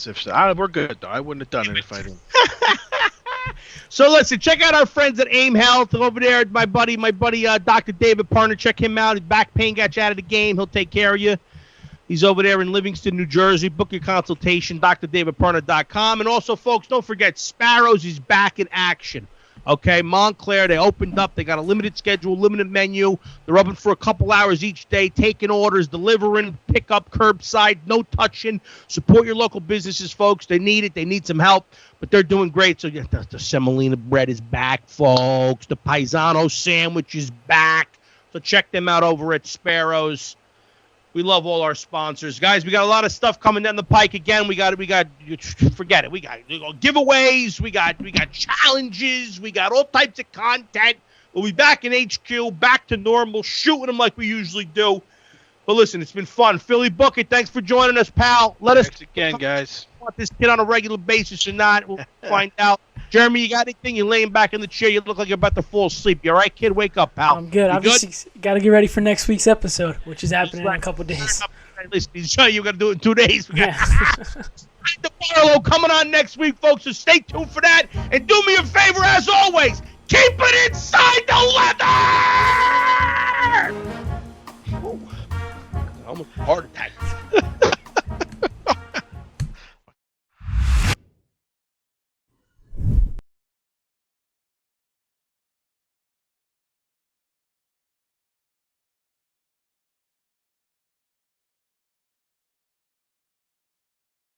Speaker 4: we're good though. I wouldn't have done it if I didn't.
Speaker 1: So listen, check out our friends at AIM Health over there. My buddy, Dr. David Parner. Check him out. His back pain got you out of the game. He'll take care of you. He's over there in Livingston, New Jersey. Book your consultation, drdavidparner.com. And also, folks, don't forget, Sparrows is back in action. Okay, Montclair, they opened up. They got a limited schedule, limited menu. They're open for a couple hours each day, taking orders, delivering, pickup, curbside, no touching. Support your local businesses, folks. They need it. They need some help, but they're doing great. So the semolina bread is back, folks. The Paisano sandwich is back. So check them out over at Sparrows. We love all our sponsors. Guys, we got a lot of stuff coming down the pike again. We got forget it. We got giveaways, we got challenges, we got all types of content. We'll be back in HQ, back to normal, shooting them like we usually do. But listen, it's been fun. Philly Bucket, thanks for joining us, pal.
Speaker 4: Thanks again, guys.
Speaker 1: Want this kid on a regular basis or not? We'll find out. Jeremy, you got anything? You're laying back in the chair. You look like you're about to fall asleep. You all right, kid? Wake up, pal.
Speaker 2: I'm good. I'm just got to get ready for next week's episode, which is happening in a couple days.
Speaker 1: Listen, you got to do it in 2 days.
Speaker 2: Yeah.
Speaker 1: Barlow coming on next week, folks, so stay tuned for that. And do me a favor, as always, keep it inside the leather! Ooh, almost a heart attack.